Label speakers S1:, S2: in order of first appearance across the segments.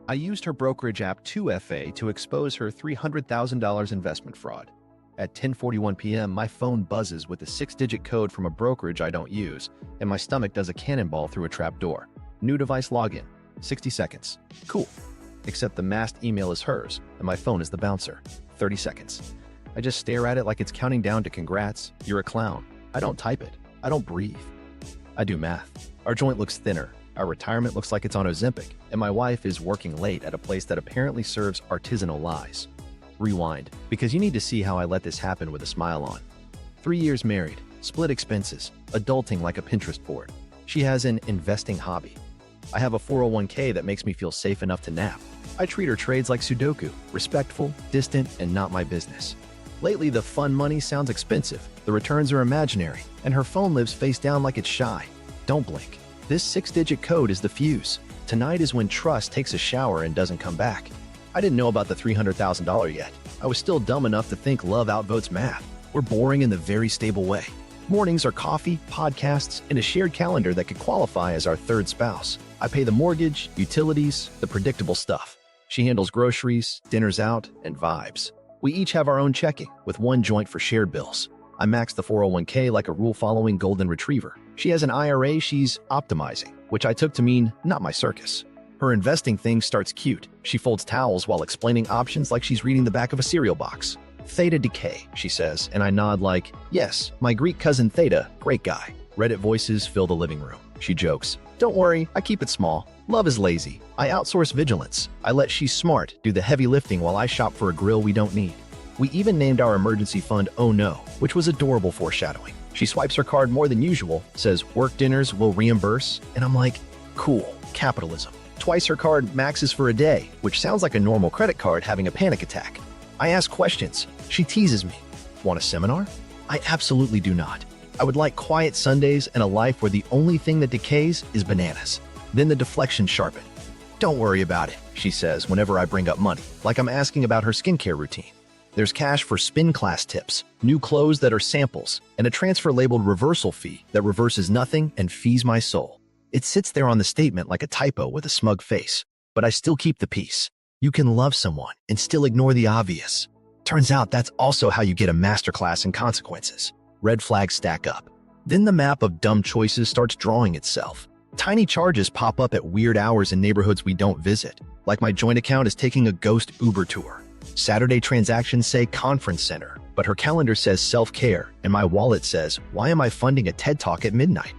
S1: I used her brokerage app 2FA to expose her $300,000 investment fraud. At 10:41 p.m., my phone buzzes with a 6-digit code from a brokerage I don't use, and my stomach does a cannonball through a trap door. New device login. 60 seconds. Cool. Except the masked email is hers, and my phone is the bouncer. 30 seconds. I just stare at it like it's counting down to congrats, you're a clown. I don't type it. I don't breathe. I do math. Our joint looks thinner. Our retirement looks like it's on Ozempic, and my wife is working late at a place that apparently serves artisanal lies. Rewind, because you need to see how I let this happen with a smile on. 3 years married, split expenses, adulting like a Pinterest board. She has an investing hobby. I have a 401k that makes me feel safe enough to nap. I treat her trades like Sudoku, respectful, distant, and not my business. Lately, the fun money sounds expensive, the returns are imaginary, and her phone lives face down like it's shy. Don't blink. This 6-digit code is the fuse. Tonight is when trust takes a shower and doesn't come back. I didn't know about the $300,000 yet. I was still dumb enough to think love outvotes math. We're boring in the very stable way. Mornings are coffee, podcasts, and a shared calendar that could qualify as our third spouse. I pay the mortgage, utilities, the predictable stuff. She handles groceries, dinners out, and vibes. We each have our own checking, with one joint for shared bills. I max the 401k like a rule-following golden retriever. She has an IRA she's optimizing, which I took to mean not my circus. Her investing thing starts cute. She folds towels while explaining options like she's reading the back of a cereal box. Theta decay, she says, and I nod like, yes, my Greek cousin Theta, great guy. Reddit voices fill the living room. She jokes, don't worry, I keep it small. Love is lazy. I outsource vigilance. I let She's Smart do the heavy lifting while I shop for a grill we don't need. We even named our emergency fund Oh No, which was adorable foreshadowing. She swipes her card more than usual, says work dinners will reimburse, and I'm like, cool, capitalism. Twice her card maxes for a day, which sounds like a normal credit card having a panic attack. I ask questions. She teases me. Want a seminar? I absolutely do not. I would like quiet Sundays and a life where the only thing that decays is bananas. Then the deflection sharpened. Don't worry about it, she says whenever I bring up money, like I'm asking about her skincare routine. There's cash for spin class tips, new clothes that are samples, and a transfer labeled reversal fee that reverses nothing and fees my soul. It sits there on the statement like a typo with a smug face, but I still keep the peace. You can love someone and still ignore the obvious. Turns out that's also how you get a masterclass in consequences. Red flags stack up. Then the map of dumb choices starts drawing itself. Tiny charges pop up at weird hours in neighborhoods we don't visit, like my joint account is taking a ghost Uber tour. Saturday transactions say conference center, but her calendar says self-care, and my wallet says, why am I funding a TED Talk at midnight?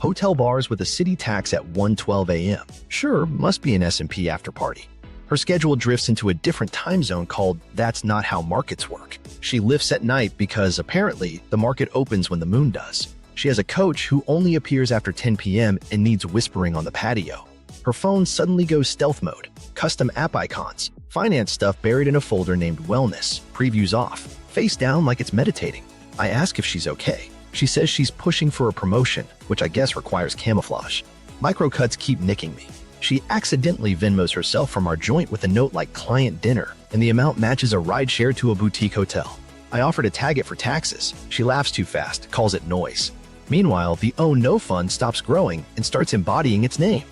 S1: Hotel bars with a city tax at 1:12 a.m. Sure, must be an S&P after party. Her schedule drifts into a different time zone called That's Not How Markets Work. She lifts at night because, apparently, the market opens when the moon does. She has a coach who only appears after 10 p.m. and needs whispering on the patio. Her phone suddenly goes stealth mode, custom app icons, finance stuff buried in a folder named Wellness, previews off, face down like it's meditating. I ask if she's okay. She says she's pushing for a promotion, which I guess requires camouflage. Microcuts keep nicking me. She accidentally Venmos herself from our joint with a note like client dinner, and the amount matches a rideshare to a boutique hotel. I offer to tag it for taxes. She laughs too fast, calls it noise. Meanwhile, the Oh No fund stops growing and starts embodying its name.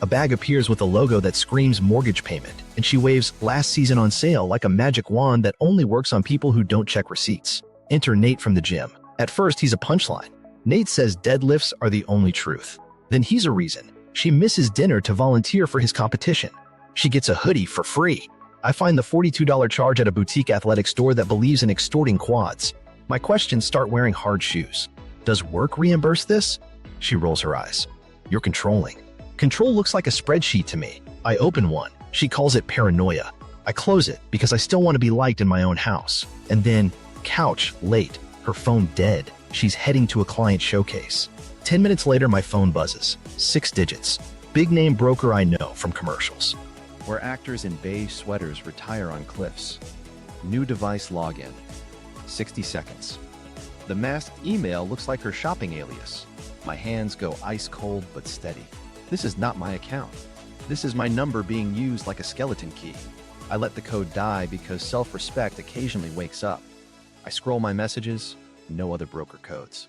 S1: A bag appears with a logo that screams mortgage payment, and she waves last season on sale like a magic wand that only works on people who don't check receipts. Enter Nate from the gym. At first, he's a punchline. Nate says deadlifts are the only truth. Then he's a reason. She misses dinner to volunteer for his competition. She gets a hoodie for free. I find the $42 charge at a boutique athletic store that believes in extorting quads. My questions start wearing hard shoes. Does work reimburse this? She rolls her eyes. You're controlling. Control looks like a spreadsheet to me. I open one. She calls it paranoia. I close it because I still want to be liked in my own house. And then, couch, late, her phone dead. She's heading to a client showcase. 10 minutes later, my phone buzzes. 6 digits. Big name broker I know from commercials. Where actors in beige sweaters retire on cliffs. New device login. 60 seconds. The masked email looks like her shopping alias. My hands go ice cold but steady. This is not my account. This is my number being used like a skeleton key. I let the code die because self-respect occasionally wakes up. I scroll my messages, no other broker codes.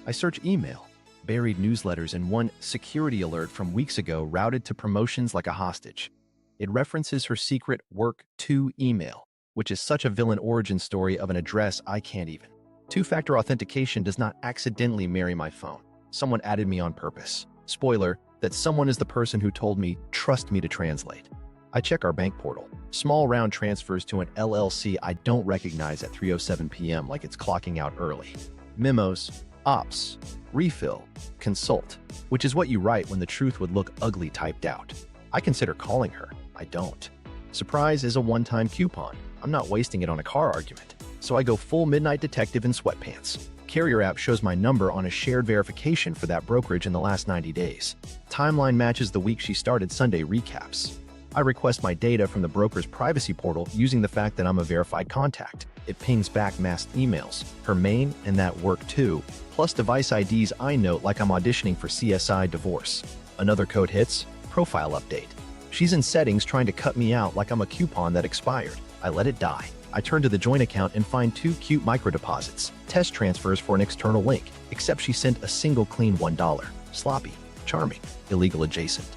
S1: I search email, buried newsletters, and one security alert from weeks ago routed to promotions like a hostage. It references her secret work-to email, which is such a villain origin story of an address I can't even. Two-factor authentication does not accidentally marry my phone. Someone added me on purpose. Spoiler, that someone is the person who told me, trust me to translate. I check our bank portal. Small round transfers to an LLC I don't recognize at 3:07 p.m. like it's clocking out early. Memos, ops, refill, consult, which is what you write when the truth would look ugly typed out. I consider calling her. I don't. Surprise is a one-time coupon. I'm not wasting it on a car argument. So I go full midnight detective in sweatpants. Carrier app shows my number on a shared verification for that brokerage in the last 90 days. Timeline matches the week she started. Sunday recaps. I request my data from the broker's privacy portal using the fact that I'm a verified contact. It pings back masked emails, her main and that work too, plus device IDs I note like I'm auditioning for CSI divorce. Another code hits, profile update. She's in settings trying to cut me out like I'm a coupon that expired. I let it die. I turn to the joint account and find 2 cute microdeposits, test transfers for an external link, except she sent a single clean $1. Sloppy, charming, illegal adjacent.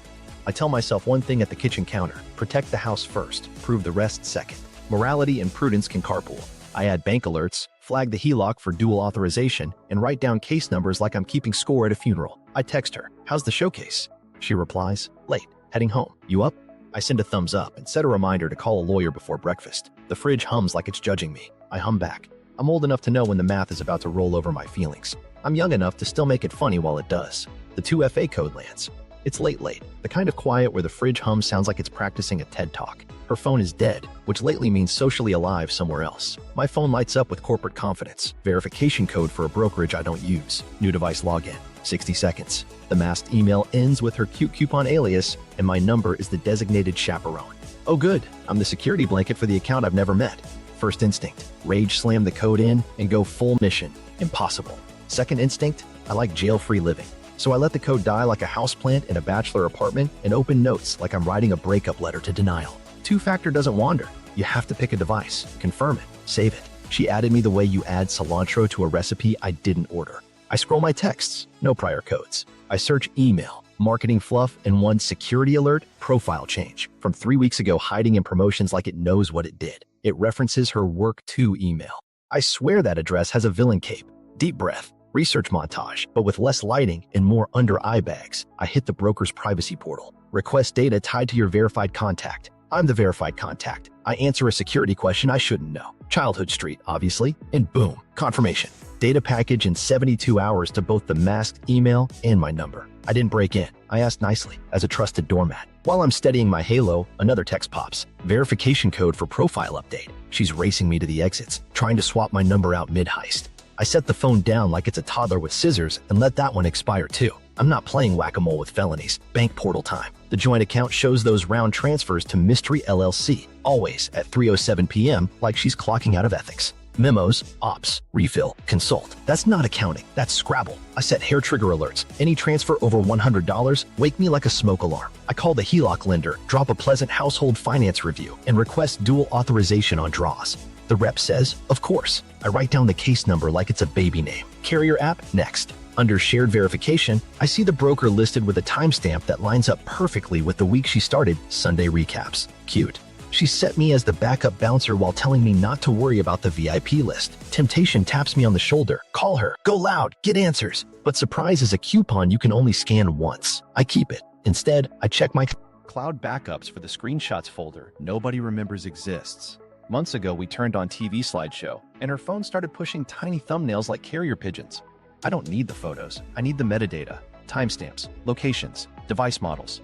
S1: I tell myself one thing at the kitchen counter: protect the house first, prove the rest second. Morality and prudence can carpool. I add bank alerts, flag the HELOC for dual authorization, and write down case numbers like I'm keeping score at a funeral. I text her, how's the showcase? She replies, late, heading home. You up? I send a thumbs up and set a reminder to call a lawyer before breakfast. The fridge hums like it's judging me. I hum back. I'm old enough to know when the math is about to roll over my feelings. I'm young enough to still make it funny while it does. The 2FA code lands. It's late, the kind of quiet where the fridge hum sounds like it's practicing a TED Talk. Her phone is dead, which lately means socially alive somewhere else. My phone lights up with corporate confidence. Verification code for a brokerage I don't use. New device login. 60 seconds. The masked email ends with her cute coupon alias, and my number is the designated chaperone. Oh good, I'm the security blanket for the account I've never met. First instinct, rage slam the code in and go full mission. Impossible. Second instinct, I like jail-free living. So I let the code die like a houseplant in a bachelor apartment and open notes like I'm writing a breakup letter to denial. Two-factor doesn't wander. You have to pick a device, confirm it, save it. She added me the way you add cilantro to a recipe I didn't order. I scroll my texts, no prior codes. I search email, marketing fluff, and one security alert, profile change. From 3 weeks ago hiding in promotions like it knows what it did. It references her work-to email. I swear that address has a villain cape. Deep breath. Research montage, but with less lighting and more under-eye bags. I hit the broker's privacy portal. Request data tied to your verified contact. I'm the verified contact. I answer a security question I shouldn't know. Childhood Street, obviously, and boom, confirmation. Data package in 72 hours to both the masked email and my number. I didn't break in. I asked nicely, as a trusted doormat. While I'm studying my Halo, another text pops. Verification code for profile update. She's racing me to the exits, trying to swap my number out mid-heist. I set the phone down like it's a toddler with scissors and let that one expire too. I'm not playing whack-a-mole with felonies. Bank portal time. The joint account shows those round transfers to Mystery LLC, always at 3:07 p.m. like she's clocking out of ethics. Memos, ops, refill, consult. That's not accounting, that's Scrabble. I set hair trigger alerts. Any transfer over $100, wake me like a smoke alarm. I call the HELOC lender, drop a pleasant household finance review, and request dual authorization on draws. The rep says, of course. I write down the case number like it's a baby name. Carrier app, next. Under shared verification, I see the broker listed with a timestamp that lines up perfectly with the week she started. Sunday recaps. Cute. She set me as the backup bouncer while telling me not to worry about the VIP list. Temptation taps me on the shoulder. Call her. Go loud. Get answers. But surprise is a coupon you can only scan once. I keep it. Instead, I check my cloud backups for the screenshots folder nobody remembers exists. Months ago, we turned on TV slideshow, and her phone started pushing tiny thumbnails like carrier pigeons. I don't need the photos. I need the metadata, timestamps, locations, device models.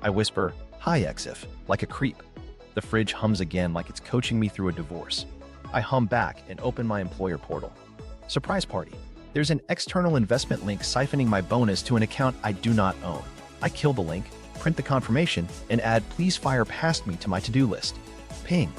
S1: I whisper, hi, EXIF, like a creep. The fridge hums again like it's coaching me through a divorce. I hum back and open my employer portal. Surprise party. There's an external investment link siphoning my bonus to an account I do not own. I kill the link, print the confirmation, and add please fire past me to my to-do list. Ping.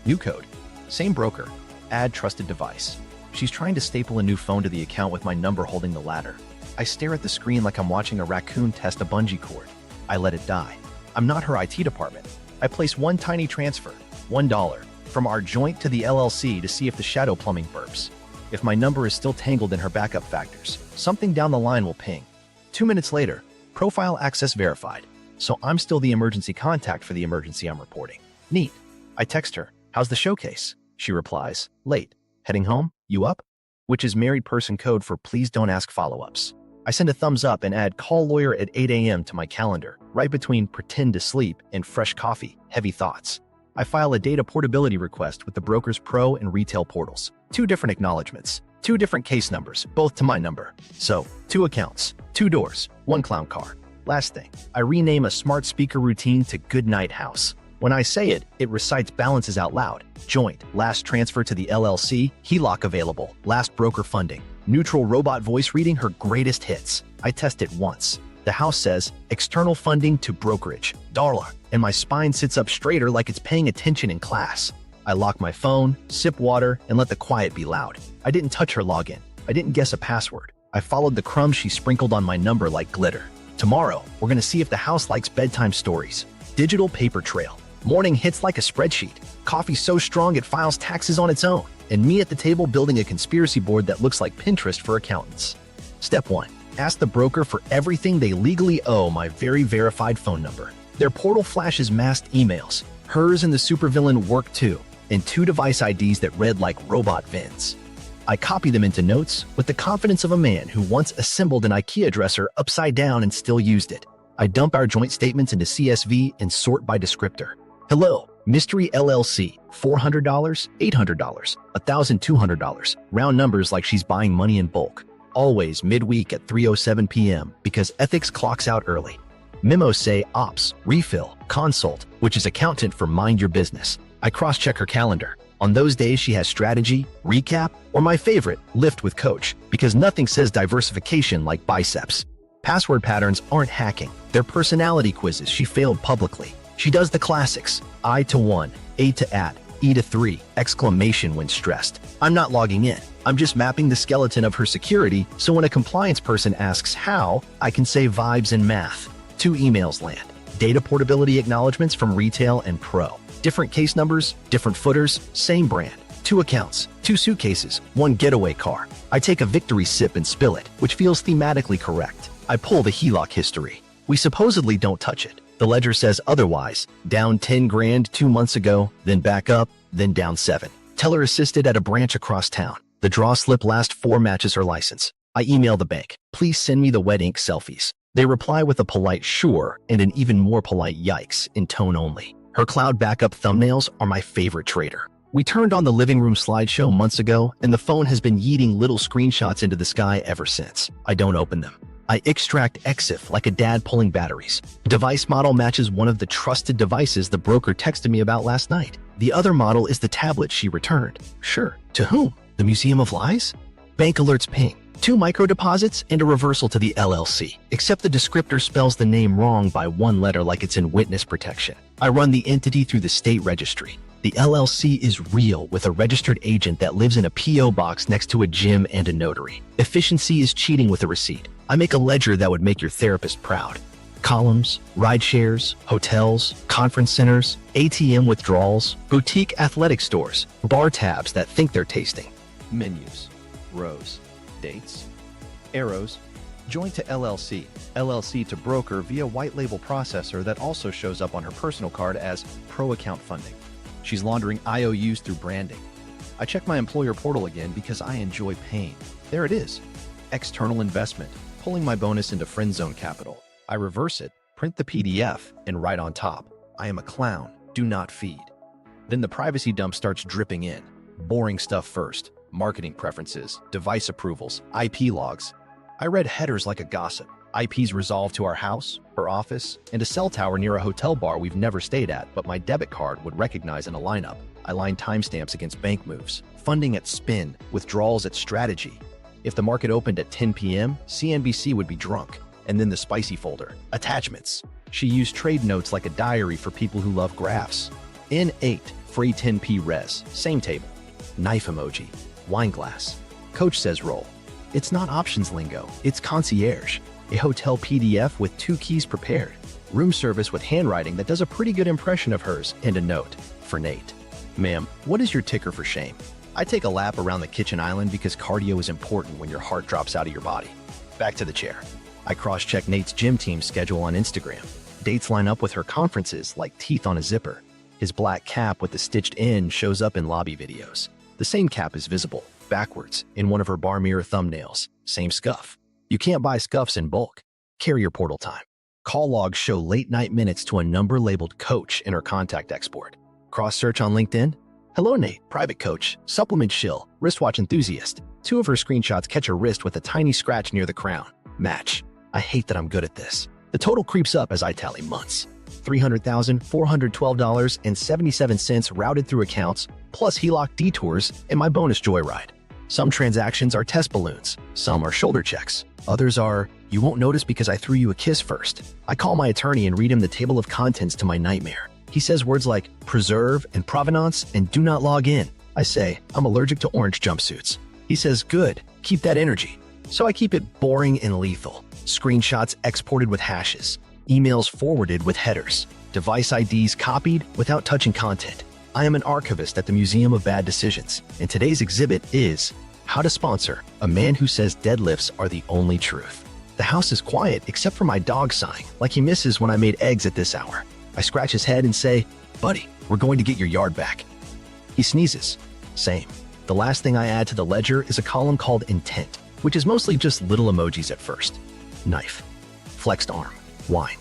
S1: New code. Same broker. Add trusted device. She's trying to staple a new phone to the account with my number holding the ladder. I stare at the screen like I'm watching a raccoon test a bungee cord. I let it die. I'm not her IT department. I place one tiny transfer, $1, from our joint to the LLC to see if the shadow plumbing burps. If my number is still tangled in her backup factors, something down the line will ping. 2 minutes later, profile access verified. so I'm still the emergency contact for the emergency I'm reporting. Neat. I text her, "How's the showcase?" She replies, "Late. Heading home? You up?" Which is married person code for please don't ask follow-ups. I send a thumbs up and add call lawyer at 8 a.m. to my calendar, right between pretend to sleep and fresh coffee, heavy thoughts. I file a data portability request with the broker's pro and retail portals. 2 different acknowledgements, 2 different case numbers, both to my number. So, 2 accounts, 2 doors, 1 clown car. Last thing, I rename a smart speaker routine to Good Night House. When I say it, it recites balances out loud. Joint, last transfer to the LLC, HELOC available, last broker funding. Neutral robot voice reading her greatest hits. I test it once. The house says, external funding to brokerage, dollar, and my spine sits up straighter like it's paying attention in class. I lock my phone, sip water, and let the quiet be loud. I didn't touch her login. I didn't guess a password. I followed the crumbs she sprinkled on my number like glitter. Tomorrow, we're gonna see if the house likes bedtime stories. Digital paper trail. Morning hits like a spreadsheet. Coffee so strong it files taxes on its own. And me at the table building a conspiracy board that looks like Pinterest for accountants. Step 1. Ask the broker for everything they legally owe my very verified phone number. Their portal flashes masked emails. Hers and the supervillain work too, and 2 device IDs that read like robot VINs. I copy them into notes with the confidence of a man who once assembled an IKEA dresser upside down and still used it. I dump our joint statements into CSV and sort by descriptor. Hello, Mystery LLC, $400, $800, $1,200, round numbers like she's buying money in bulk. Always midweek at 3:07 p.m. because ethics clocks out early. Memos say ops, refill, consult, which is accountant for mind your business. I cross-check her calendar. On those days she has strategy, recap, or my favorite, lift with coach, because nothing says diversification like biceps. Password patterns aren't hacking. They're personality quizzes she failed publicly. She does the classics, I to 1, A to at, E to 3, exclamation when stressed. I'm not logging in. I'm just mapping the skeleton of her security so when a compliance person asks how, I can say vibes and math. 2 emails land. Data portability acknowledgements from retail and pro. Different case numbers, different footers, same brand. 2 accounts, 2 suitcases, 1 getaway car. I take a victory sip and spill it, which feels thematically correct. I pull the HELOC history. We supposedly don't touch it. The ledger says otherwise, down 10 grand 2 months ago, then back up, then down 7. Teller assisted at a branch across town. The draw slip last 4 matches her license. I email the bank, please send me the wet ink selfies. They reply with a polite sure and an even more polite yikes in tone only. Her cloud backup thumbnails are my favorite trader. We turned on the living room slideshow months ago and the phone has been yeeting little screenshots into the sky ever since. I don't open them. I extract EXIF like a dad pulling batteries. Device model matches one of the trusted devices the broker texted me about last night. The other model is the tablet she returned. Sure. To whom? The Museum of Lies? Bank alerts ping. 2 micro deposits and a reversal to the LLC, except the descriptor spells the name wrong by 1 letter like it's in witness protection. I run the entity through the state registry. The LLC is real with a registered agent that lives in a P.O. box next to a gym and a notary. Efficiency is cheating with a receipt. I make a ledger that would make your therapist proud. Columns, ride shares, hotels, conference centers, ATM withdrawals, boutique athletic stores, bar tabs that think they're tasting. Menus, rows, dates, arrows, joint to LLC, LLC to broker via white label processor that also shows up on her personal card as pro account funding. She's laundering IOUs through branding. I check my employer portal again because I enjoy pain. There it is. External investment, pulling my bonus into friend zone capital. I reverse it, print the PDF, and write on top, I am a clown, do not feed. Then the privacy dump starts dripping in. Boring stuff first, marketing preferences, device approvals, IP logs. I read headers like a gossip. IPs resolved to our house, her office, and a cell tower near a hotel bar we've never stayed at, but my debit card would recognize in a lineup. I line timestamps against bank moves, funding at spin, withdrawals at strategy. If the market opened at 10 p.m., CNBC would be drunk. And then the spicy folder, attachments. She used trade notes like a diary for people who love graphs. N8, free 10p res, same table. Knife emoji, wine glass. Coach says roll. It's not options lingo, it's concierge. A hotel PDF with 2 keys prepared. Room service with handwriting that does a pretty good impression of hers, and a note for Nate. Ma'am, what is your ticker for shame? I take a lap around the kitchen island because cardio is important when your heart drops out of your body. Back to the chair. I cross-check Nate's gym team schedule on Instagram. Dates line up with her conferences like teeth on a zipper. His black cap with the stitched in shows up in lobby videos. The same cap is visible, backwards, in one of her bar mirror thumbnails. Same scuff. You can't buy scuffs in bulk. Carrier portal time. Call logs show late-night minutes to a number labeled Coach in her contact export. Cross-search on LinkedIn? Hello, Nate, private coach, supplement shill, wristwatch enthusiast. 2 of her screenshots catch her wrist with a tiny scratch near the crown. Match. I hate that I'm good at this. The total creeps up as I tally months. $300,412.77 routed through accounts, plus HELOC detours and my bonus joyride. Some transactions are test balloons, some are shoulder checks, others are, you won't notice because I threw you a kiss first. I call my attorney and read him the table of contents to my nightmare. He says words like preserve and provenance and do not log in. I say, I'm allergic to orange jumpsuits. He says, good, keep that energy. So I keep it boring and lethal. Screenshots exported with hashes, emails forwarded with headers, device IDs copied without touching content. I am an archivist at the Museum of Bad Decisions, and today's exhibit is how to sponsor a man who says deadlifts are the only truth. The house is quiet except for my dog sighing, like he misses when I made eggs at this hour. I scratch his head and say, buddy, we're going to get your yard back. He sneezes. Same. The last thing I add to the ledger is a column called intent, which is mostly just little emojis at first. Knife. Flexed arm. Wine.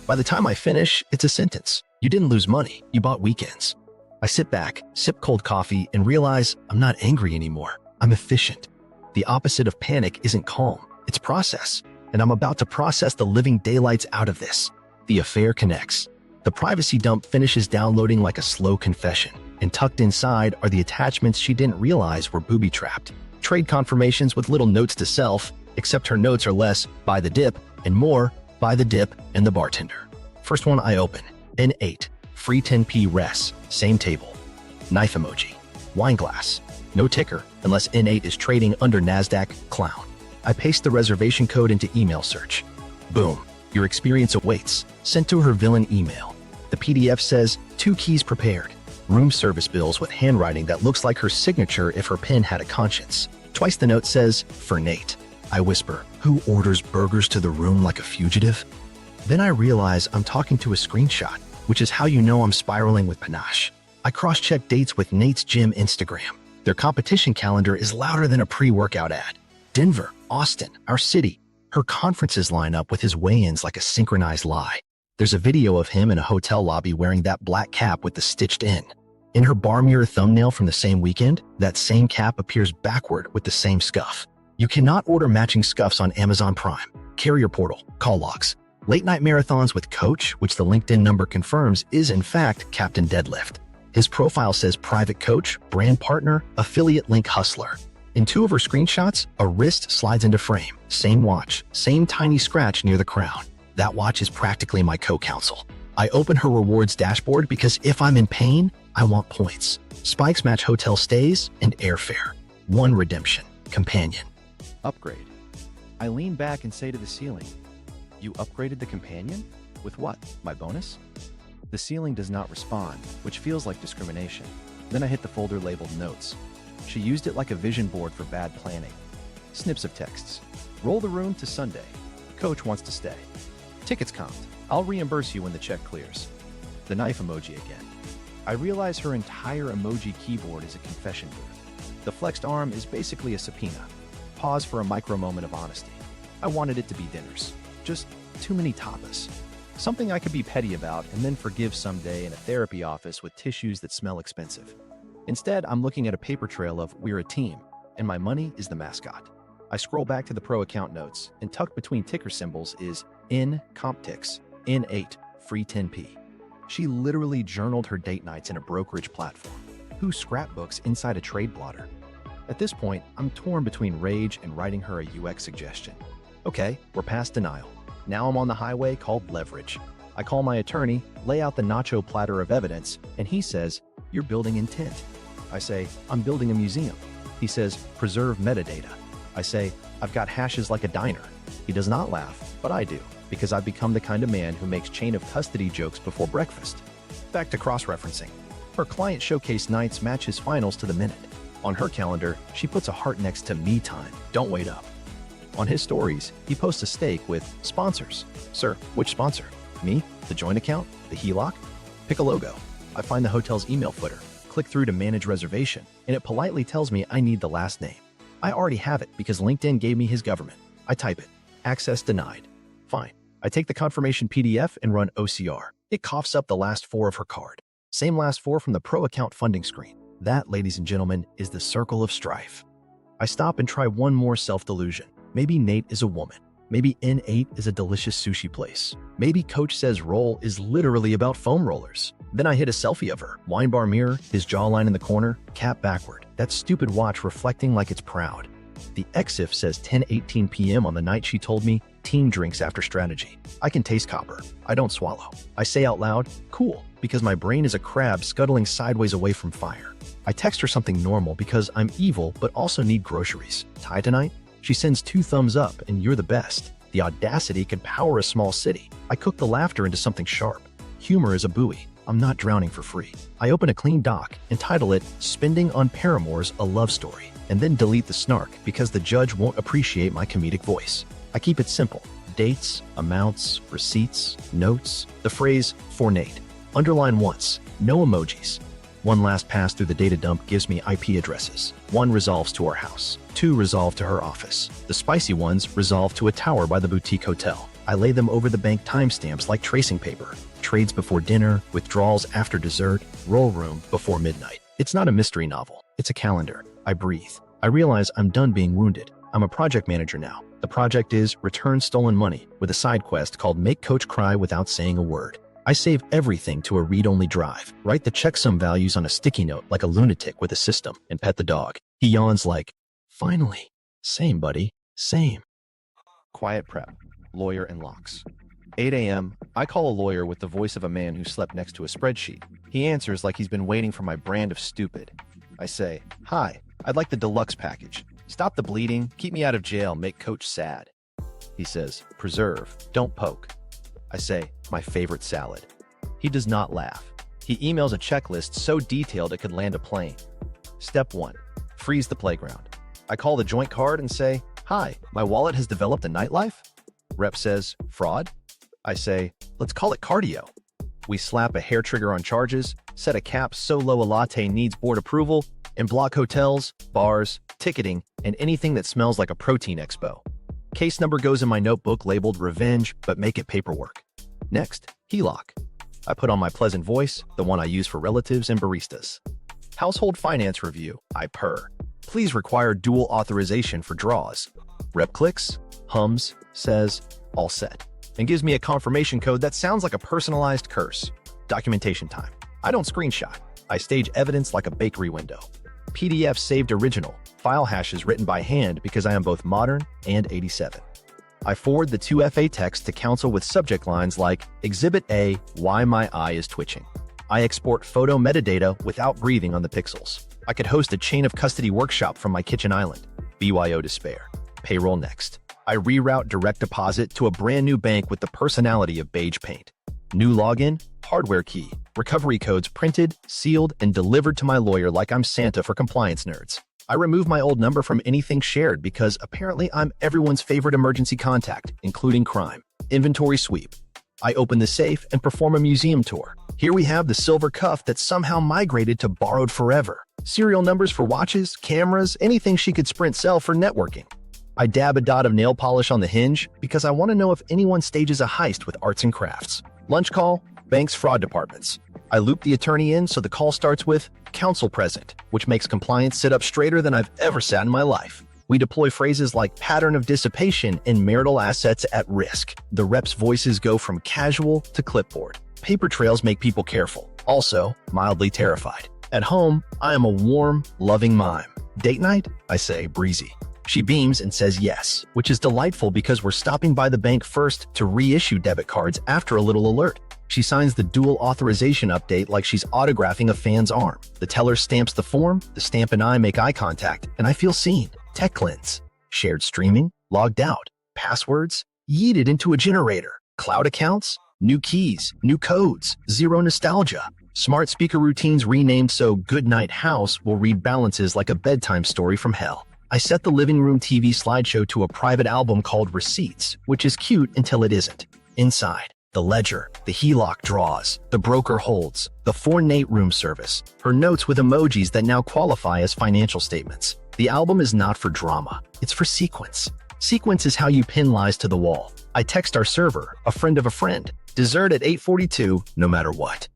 S1: By the time I finish, it's a sentence. You didn't lose money, you bought weekends. I sit back, sip cold coffee, and realize I'm not angry anymore. I'm efficient. The opposite of panic isn't calm, it's process. And I'm about to process the living daylights out of this. The affair connects. The privacy dump finishes downloading like a slow confession, and tucked inside are the attachments she didn't realize were booby-trapped. Trade confirmations with little notes to self, except her notes are less, buy the dip, and more, buy the dip and the bartender. First one I open, N8, free 10p res, same table. Knife emoji, wine glass, no ticker unless N8 is trading under NASDAQ, clown. I paste the reservation code into email search. Boom, your experience awaits, sent to her villain email. The PDF says, 2 keys prepared. Room service bills with handwriting that looks like her signature if her pen had a conscience. Twice the note says, for Nate. I whisper, who orders burgers to the room like a fugitive? Then I realize I'm talking to a screenshot, which is how you know I'm spiraling with panache. I cross-check dates with Nate's gym Instagram. Their competition calendar is louder than a pre-workout ad. Denver, Austin, our city. Her conferences line up with his weigh-ins like a synchronized lie. There's a video of him in a hotel lobby wearing that black cap with the stitched in. In her bar mirror thumbnail from the same weekend, that same cap appears backward with the same scuff. You cannot order matching scuffs on Amazon Prime, Carrier Portal, call logs. Late night marathons with Coach, which the LinkedIn number confirms is in fact Captain Deadlift. His profile says private coach, brand partner, affiliate link hustler. In 2 of her screenshots, a wrist slides into frame, same watch, same tiny scratch near the crown. That watch is practically my co-counsel. I open her rewards dashboard because if I'm in pain, I want points. Spikes match hotel stays and airfare. 1 redemption, companion.
S2: Upgrade. I lean back and say to the ceiling, you upgraded the companion? With what? My bonus? The ceiling does not respond, which feels like discrimination. Then I hit the folder labeled notes. She used it like a vision board for bad planning. Snips of texts. Roll the room to Sunday. Coach wants to stay. Tickets comped. I'll reimburse you when the check clears. The knife emoji again. I realize her entire emoji keyboard is a confession booth. The flexed arm is basically a subpoena. Pause for a micro moment of honesty. I wanted it to be dinners. Just too many tapas. Something I could be petty about and then forgive someday in a therapy office with tissues that smell expensive. Instead, I'm looking at a paper trail of we're a team, and my money is the mascot. I scroll back to the pro account notes, and tucked between ticker symbols is N comp ticks, N8, free 10p. She literally journaled her date nights in a brokerage platform. Who scrapbooks inside a trade blotter? At this point, I'm torn between rage and writing her a UX suggestion. Okay, we're past denial. Now I'm on the highway called leverage. I call my attorney, lay out the nacho platter of evidence, and he says, you're building intent. I say, I'm building a museum. He says, preserve metadata. I say, I've got hashes like a diner. He does not laugh, but I do, because I've become the kind of man who makes chain of custody jokes before breakfast. Back to cross-referencing. Her client showcase nights match his finals to the minute. On her calendar, she puts a heart next to me time, don't wait up. On his stories, he posts a steak with sponsors. Sir, which sponsor? Me? The joint account? The HELOC? Pick a logo. I find the hotel's email footer, click through to manage reservation, and it politely tells me I need the last name. I already have it because LinkedIn gave me his government. I type it. Access denied. Fine. I take the confirmation PDF and run OCR. It coughs up the last four of her card. Same last four from the pro account funding screen. That, ladies and gentlemen, is the circle of strife. I stop and try one more self-delusion. Maybe Nate is a woman. Maybe N8 is a delicious sushi place. Maybe Coach says roll is literally about foam rollers. Then I hit a selfie of her. Wine bar mirror, his jawline in the corner, cap backward. That stupid watch reflecting like it's proud. The EXIF says 10:18 p.m. on the night she told me team drinks after strategy. I can taste copper. I don't swallow. I say out loud, cool, because my brain is a crab scuttling sideways away from fire. I text her something normal because I'm evil but also need groceries. Tie tonight? She sends 2 thumbs up and you're the best. The audacity can power a small city. I cook the laughter into something sharp. Humor is a buoy. I'm not drowning for free. I open a clean doc and title it Spending on Paramours, a Love Story, and then delete the snark because the judge won't appreciate my comedic voice. I keep it simple. Dates, amounts, receipts, notes, the phrase for Nate. Underline once, no emojis. One last pass through the data dump gives me IP addresses. 1 resolves to our house. 2 resolve to her office. The spicy ones resolve to a tower by the boutique hotel. I lay them over the bank timestamps like tracing paper. Trades before dinner, withdrawals after dessert, roll room before midnight. It's not a mystery novel. It's a calendar. I breathe. I realize I'm done being wounded. I'm a project manager now. The project is Return Stolen Money with a side quest called Make Coach Cry Without Saying a Word. I save everything to a read-only drive, write the checksum values on a sticky note like a lunatic with a system, and pet the dog. He yawns like, finally. Same, buddy. Same.
S1: Quiet prep. Lawyer and locks. 8 a.m., I call a lawyer with the voice of a man who slept next to a spreadsheet. He answers like he's been waiting for my brand of stupid. I say, hi, I'd like the deluxe package. Stop the bleeding, keep me out of jail, make Coach sad. He says, preserve, don't poke. I say, my favorite salad. He does not laugh. He emails a checklist so detailed it could land a plane. Step 1, freeze the playground. I call the joint card and say, hi, my wallet has developed a nightlife? Rep says, fraud? I say, let's call it cardio. We slap a hair trigger on charges, set a cap so low a latte needs board approval, and block hotels, bars, ticketing, and anything that smells like a protein expo. Case number goes in my notebook labeled revenge, but make it paperwork. Next, HELOC. I put on my pleasant voice, the one I use for relatives and baristas. Household finance review, I purr. Please require dual authorization for draws. Rep clicks, hums, says, all set, and gives me a confirmation code that sounds like a personalized curse. Documentation time. I don't screenshot. I stage evidence like a bakery window. PDF saved original, file hashes written by hand because I am both modern and 87. I forward the 2FA text to counsel with subject lines like, Exhibit A, why my eye is twitching. I export photo metadata without breathing on the pixels. I could host a chain of custody workshop from my kitchen island. BYO despair. Payroll next. I reroute direct deposit to a brand new bank with the personality of beige paint. New login, hardware key, recovery codes printed, sealed, and delivered to my lawyer like I'm Santa for compliance nerds. I remove my old number from anything shared because apparently I'm everyone's favorite emergency contact, including crime. Inventory sweep. I open the safe and perform a museum tour. Here we have the silver cuff that somehow migrated to borrowed forever. Serial numbers for watches, cameras, anything she could sprint sell for networking. I dab a dot of nail polish on the hinge because I want to know if anyone stages a heist with arts and crafts. Lunch call, bank's fraud departments. I loop the attorney in so the call starts with counsel present, which makes compliance sit up straighter than I've ever sat in my life. We deploy phrases like pattern of dissipation and marital assets at risk. The reps' voices go from casual to clipboard. Paper trails make people careful, also mildly terrified. At home, I am a warm, loving mime. Date night? I say, breezy. She beams and says yes, which is delightful because we're stopping by the bank first to reissue debit cards after a little alert. She signs the dual authorization update like she's autographing a fan's arm. The teller stamps the form, the stamp and I make eye contact, and I feel seen. Tech cleanse. Shared streaming, logged out. Passwords, yeeted into a generator. Cloud accounts, new keys, new codes, zero nostalgia. Smart speaker routines renamed so Good Night House will read balances like a bedtime story from hell. I set the living room TV slideshow to a private album called Receipts, which is cute until it isn't. Inside, The ledger, the HELOC draws, the broker holds, the 4 room service, her notes with emojis that now qualify as financial statements. The album is not for drama, it's for sequence. Sequence is how you pin lies to the wall. I text our server, a friend of a friend, dessert at 8:42, no matter what.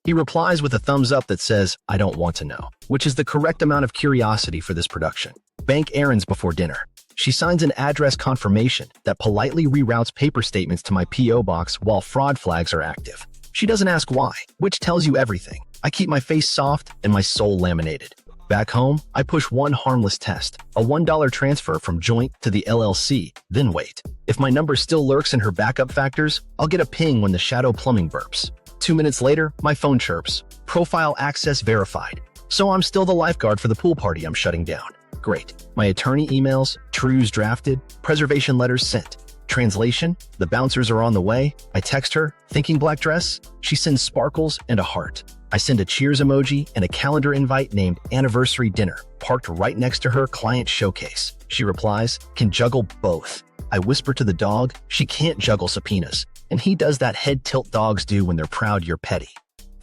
S1: He replies with a thumbs up that says, I don't want to know, which is the correct amount of curiosity for this production. Bank errands before dinner. She signs an address confirmation that politely reroutes paper statements to my P.O. box while fraud flags are active. She doesn't ask why, which tells you everything. I keep my face soft and my soul laminated. Back home, I push one harmless test, a $1 transfer from joint to the LLC, then wait. If my number still lurks in her backup factors, I'll get a ping when the shadow plumbing burps. 2 minutes later, my phone chirps. Profile access verified. So I'm still the lifeguard for the pool party I'm shutting down. Great. My attorney emails, trues drafted, preservation letters sent. Translation, the bouncers are on the way. I text her, thinking black dress. She sends sparkles and a heart. I send a cheers emoji and a calendar invite named Anniversary Dinner, parked right next to her client showcase. She replies, can juggle both. I whisper to the dog, she can't juggle subpoenas. And he does that head tilt dogs do when they're proud you're petty.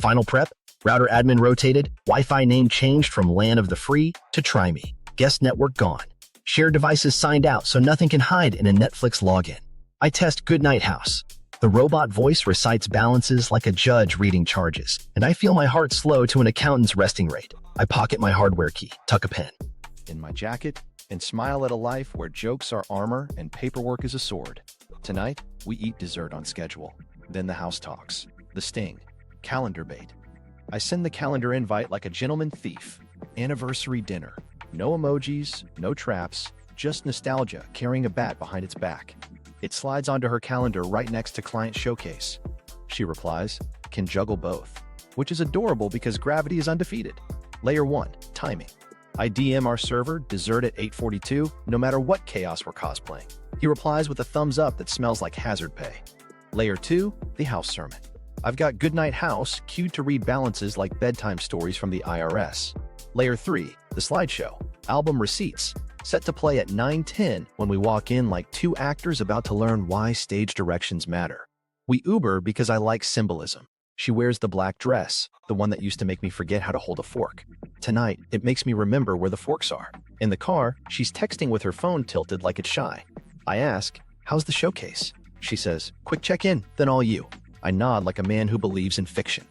S1: Final prep, router admin rotated, Wi-Fi name changed from LAN of the free to Try Me. Guest network gone. Shared devices signed out so nothing can hide in a Netflix login. I test Goodnight House. The robot voice recites balances like a judge reading charges, and I feel my heart slow to an accountant's resting rate. I pocket my hardware key, tuck a pen
S2: in my jacket, and smile at a life where jokes are armor and paperwork is a sword. Tonight, we eat dessert on schedule. Then the house talks. The sting. Calendar bait. I send the calendar invite like a gentleman thief. Anniversary dinner. No emojis, no traps, just nostalgia carrying a bat behind its back. It slides onto her calendar right next to client showcase. She replies, can juggle both, which is adorable because gravity is undefeated. Layer 1, timing. I DM our server, dessert at 8:42, no matter what chaos we're cosplaying. He replies with a thumbs up that smells like hazard pay. Layer 2, the house sermon. I've got Goodnight House queued to read balances like bedtime stories from the IRS. Layer 3, the slideshow. Album receipts, set to play at 9:10 when we walk in like two actors about to learn why stage directions matter. We Uber because I like symbolism. She wears the black dress, the one that used to make me forget how to hold a fork. Tonight, it makes me remember where the forks are. In the car, she's texting with her phone tilted like it's shy. I ask, how's the showcase? She says, quick check-in, then all you. I nod like a man who believes in fiction.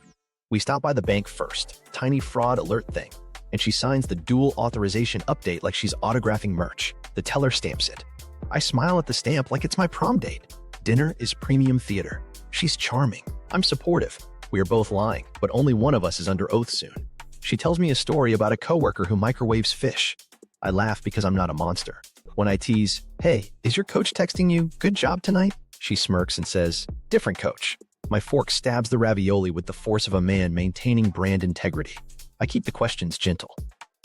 S2: We stop by the bank first, tiny fraud alert thing, and she signs the dual authorization update like she's autographing merch. The teller stamps it. I smile at the stamp like it's my prom date. Dinner is premium theater. She's charming. I'm supportive. We are both lying, but only one of us is under oath soon. She tells me a story about a coworker who microwaves fish. I laugh because I'm not a monster. When I tease, hey, is your coach texting you, good job tonight? She smirks and says, different coach. My fork stabs the ravioli with the force of a man maintaining brand integrity. I keep the questions gentle.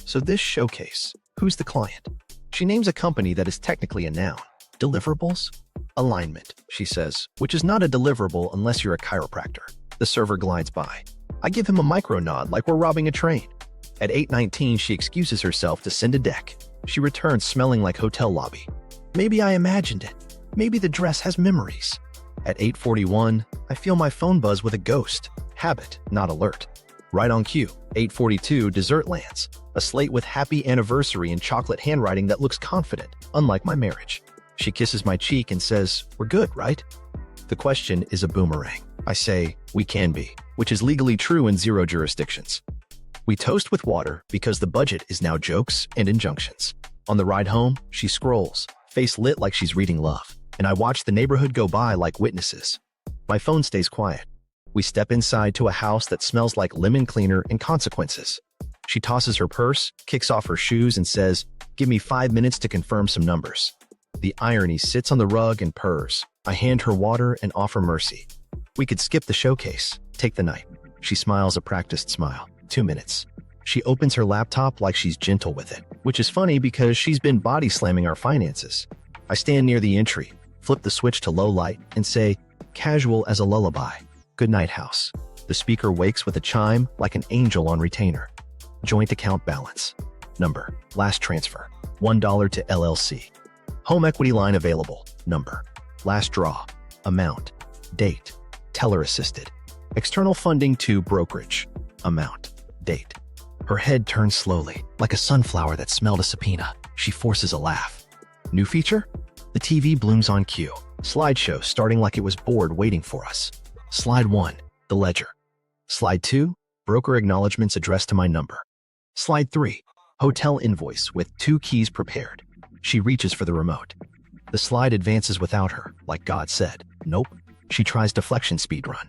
S2: So this showcase, who's the client? She names a company that is technically a noun. Deliverables? Alignment, she says, which is not a deliverable unless you're a chiropractor. The server glides by. I give him a micro nod like we're robbing a train. At 8:19, she excuses herself to send a deck. She returns smelling like hotel lobby. Maybe I imagined it. Maybe the dress has memories. At 8:41, I feel my phone buzz with a ghost. Habit, not alert. Right on cue, 8:42, dessert lands. A slate with happy anniversary in chocolate handwriting that looks confident, unlike my marriage. She kisses my cheek and says, we're good, right? The question is a boomerang. I say, we can be, which is legally true in 0 jurisdictions. We toast with water because the budget is now jokes and injunctions. On the ride home, she scrolls, face lit like she's reading love, and I watch the neighborhood go by like witnesses. My phone stays quiet. We step inside to a house that smells like lemon cleaner and consequences. She tosses her purse, kicks off her shoes, and says, give me 5 minutes to confirm some numbers. The irony sits on the rug and purrs. I hand her water and offer mercy. We could skip the showcase, take the night. She smiles a practiced smile. 2 minutes. She opens her laptop like she's gentle with it, which is funny because she's been body slamming our finances. I stand near the entry, flip the switch to low light, and say, casual as a lullaby. Goodnight house. The speaker wakes with a chime like an angel on retainer. Joint account balance. Number. Last transfer. $1 to LLC. Home equity line available. Number. Last draw. Amount. Date.
S1: Teller assisted. External funding to brokerage. Amount. Date. Her head turns slowly, like a sunflower that smelled a subpoena. She forces a laugh. New feature? The TV blooms on cue. Slideshow starting like it was bored waiting for us. Slide 1, the ledger. Slide 2, broker acknowledgements addressed to my number. Slide 3, hotel invoice with 2 keys prepared. She reaches for the remote. The slide advances without her, like God said. Nope. She tries deflection speed run.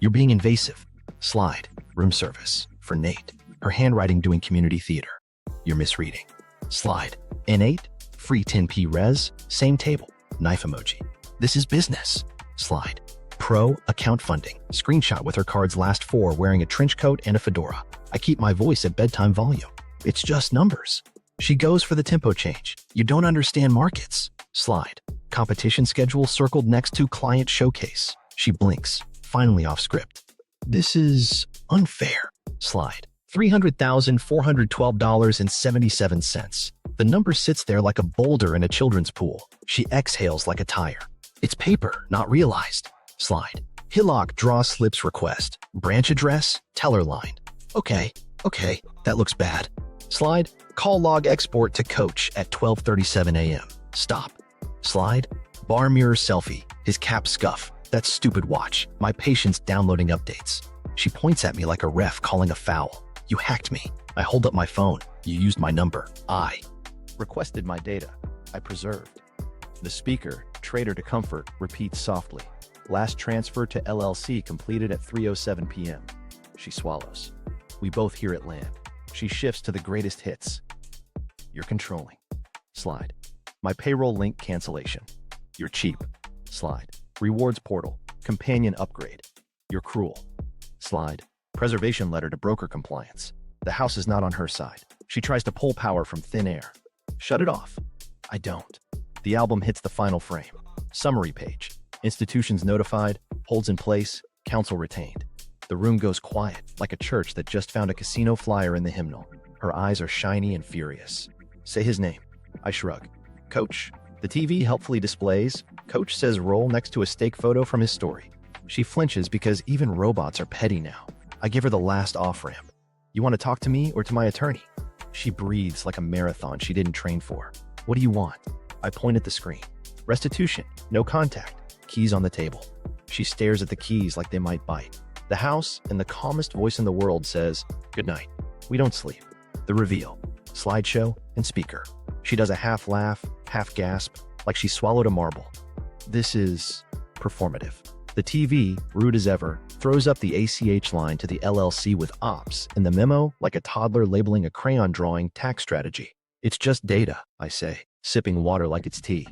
S1: You're being invasive. Slide, room service, for Nate. Her handwriting doing community theater. You're misreading. Slide, N8, free 10p res, same table, knife emoji. This is business. Slide, pro account funding, screenshot with her card's last 4 wearing a trench coat and a fedora. I keep my voice at bedtime volume. It's just numbers. She goes for the tempo change. You don't understand markets. Slide, competition schedule circled next to client showcase. She blinks, finally off script. This is unfair. Slide, $300,412.77. The number sits there like a boulder in a children's pool. She exhales like a tire. It's paper, not realized. Slide, Hillock draw slips request. Branch address, teller line. Okay, that looks bad. Slide, call log export to coach at 12:37 a.m. Stop. Slide, bar mirror selfie, his cap scuff. That stupid watch. My patient's downloading updates. She points at me like a ref calling a foul. You hacked me. I hold up my phone. You used my number. I
S2: Requested my data. I preserved. The speaker, trader to comfort, repeats softly. Last transfer to LLC completed at 3:07 p.m. She swallows. We both hear it land. She shifts to the greatest hits. You're controlling. Slide. My payroll link cancellation. You're cheap. Slide. Rewards portal. Companion upgrade. You're cruel. Slide. Preservation letter to broker compliance. The house is not on her side. She tries to pull power from thin air. Shut it off. I don't. The album hits the final frame. Summary page. Institutions notified. Holds in place. Counsel retained. The room goes quiet, like a church that just found a casino flyer in the hymnal. Her eyes are shiny and furious. Say his name. I shrug. Coach. The TV helpfully displays. Coach says roll next to a steak photo from his story. She flinches because even robots are petty now. I give her the last off-ramp. You want to talk to me or to my attorney? She breathes like a marathon she didn't train for. What do you want? I point at the screen. Restitution. No contact. Keys on the table. She stares at the keys like they might bite. The house, in the calmest voice in the world, says, "Good night. We don't sleep." The reveal. Slideshow and speaker. She does a half laugh, half gasp, like she swallowed a marble. This is performative. The TV, rude as ever, throws up the ACH line to the LLC with ops in the memo like a toddler labeling a crayon drawing tax strategy. It's just data, I say, sipping water like it's tea.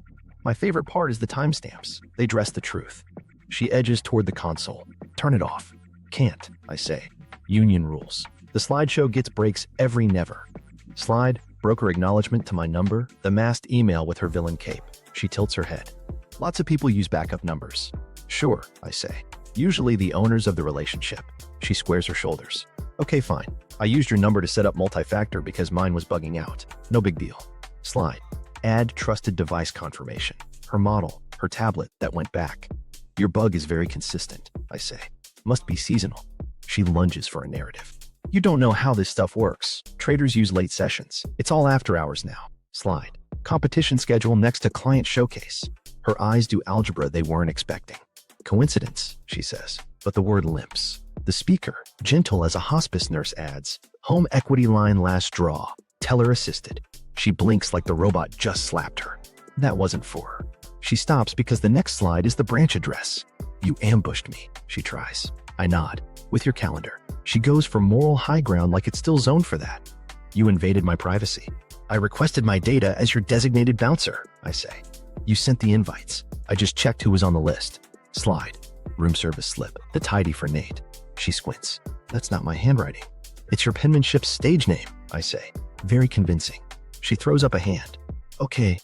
S2: My favorite part is the timestamps. They dress the truth. She edges toward the console. Turn it off. Can't, I say. Union rules. The slideshow gets breaks every never. Slide, broker acknowledgement to my number, the masked email with her villain cape. She tilts her head. Lots of people use backup numbers. Sure, I say. Usually the owners of the relationship. She squares her shoulders. Okay, fine. I used your number to set up multi-factor because mine was bugging out. No big deal. Slide. Add trusted device confirmation. Her model, her tablet that went back. Your bug is very consistent, I say. Must be seasonal. She lunges for a narrative. You don't know how this stuff works. Traders use late sessions. It's all after hours now. Slide. Competition schedule next to client showcase. Her eyes do algebra they weren't expecting. Coincidence, she says, but the word limps. The speaker, gentle as a hospice nurse, adds, home equity line last draw, teller assisted. She blinks like the robot just slapped her. That wasn't for her. She stops because the next slide is the branch address. You ambushed me, she tries. I nod. With your calendar. She goes for moral high ground like it's still zoned for that. You invaded my privacy. I requested my data as your designated bouncer, I say. You sent the invites. I just checked who was on the list. Slide. Room service slip. The tidy for Nate. She squints. That's not my handwriting. It's your penmanship's stage name, I say. Very convincing. She throws up a hand. Okay,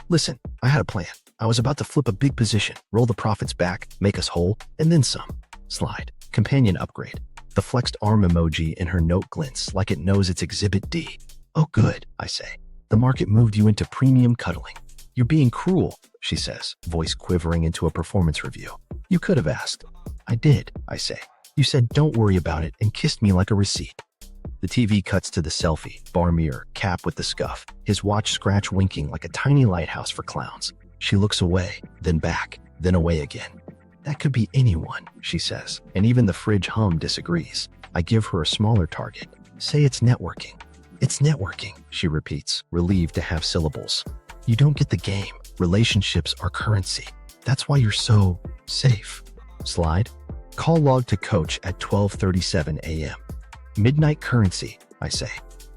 S2: listen, I had a plan. I was about to flip a big position, roll the profits back, make us whole, and then some. Slide. Companion upgrade. The flexed arm emoji in her note glints like it knows it's Exhibit D. Oh good, I say. The market moved you into premium cuddling. You're being cruel, she says, voice quivering into a performance review. You could have asked.
S1: I did, I say. You said don't worry about it and kissed me like a receipt. The TV cuts to the selfie, bar mirror, cap with the scuff, his watch scratch winking like a tiny lighthouse for clowns. She looks away, then back, then away again. That could be anyone, she says, and even the fridge hum disagrees. I give her a smaller target. Say it's networking. It's networking, she repeats, relieved to have syllables. You don't get the game. Relationships are currency. That's why you're so safe. Slide. Call log to coach at 12:37 a.m. Midnight currency, I say.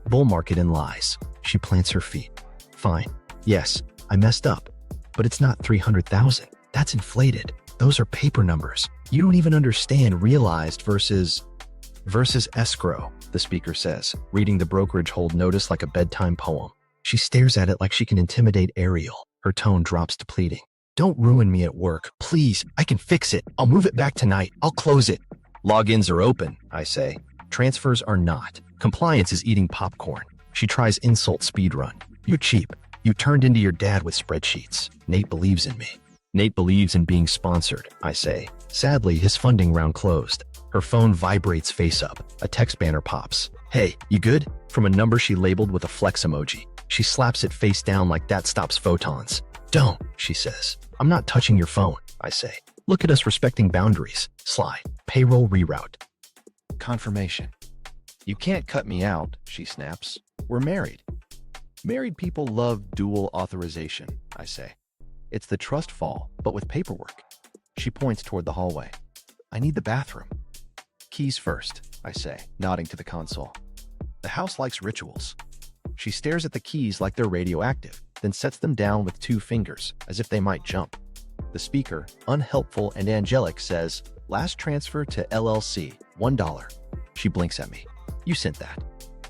S1: Bull market and lies. She plants her feet. Fine. Yes, I messed up. But it's not 300,000. That's inflated. Those are paper numbers. You don't even understand realized versus escrow, the speaker says, reading the brokerage hold notice like a bedtime poem. She stares at it like she can intimidate Ariel. Her tone drops to pleading. Don't ruin me at work. Please, I can fix it. I'll move it back tonight. I'll close it. Logins are open, I say. Transfers are not. Compliance is eating popcorn. She tries insult speedrun. You're cheap. You turned into your dad with spreadsheets. Nate believes in me. Nate believes in being sponsored, I say. Sadly, his funding round closed. Her phone vibrates face up. A text banner pops. Hey, you good? From a number she labeled with a flex emoji. She slaps it face down like that stops photons. Don't, she says. I'm not touching your phone, I say. Look at us respecting boundaries. Slide. Payroll reroute.
S2: Confirmation. You can't cut me out, she snaps. We're married. Married people love dual authorization, I say. It's the trust fall, but with paperwork. She points toward the hallway. I need the bathroom. Keys first, I say, nodding to the console. The house likes rituals. She stares at the keys like they're radioactive, then sets them down with 2 fingers, as if they might jump. The speaker, unhelpful and angelic, says, last transfer to LLC, $1. She blinks at me. You sent that.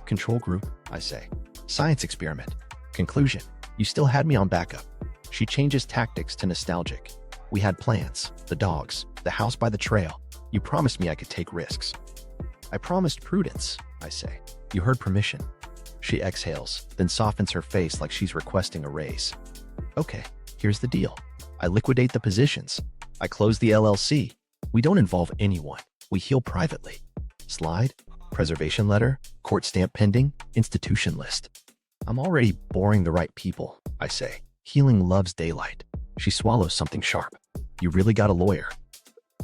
S2: Control group, I say. Science experiment. Conclusion. You still had me on backup. She changes tactics to nostalgic. We had plans, the dogs, the house by the trail. You promised me I could take risks. I promised prudence, I say. You heard permission. She exhales, then softens her face like she's requesting a raise. Okay, here's the deal. I liquidate the positions. I close the LLC. We don't involve anyone. We heal privately. Slide, preservation letter, court stamp pending, institution list. I'm already boring the right people, I say. Healing loves daylight. She swallows something sharp. You really got a lawyer?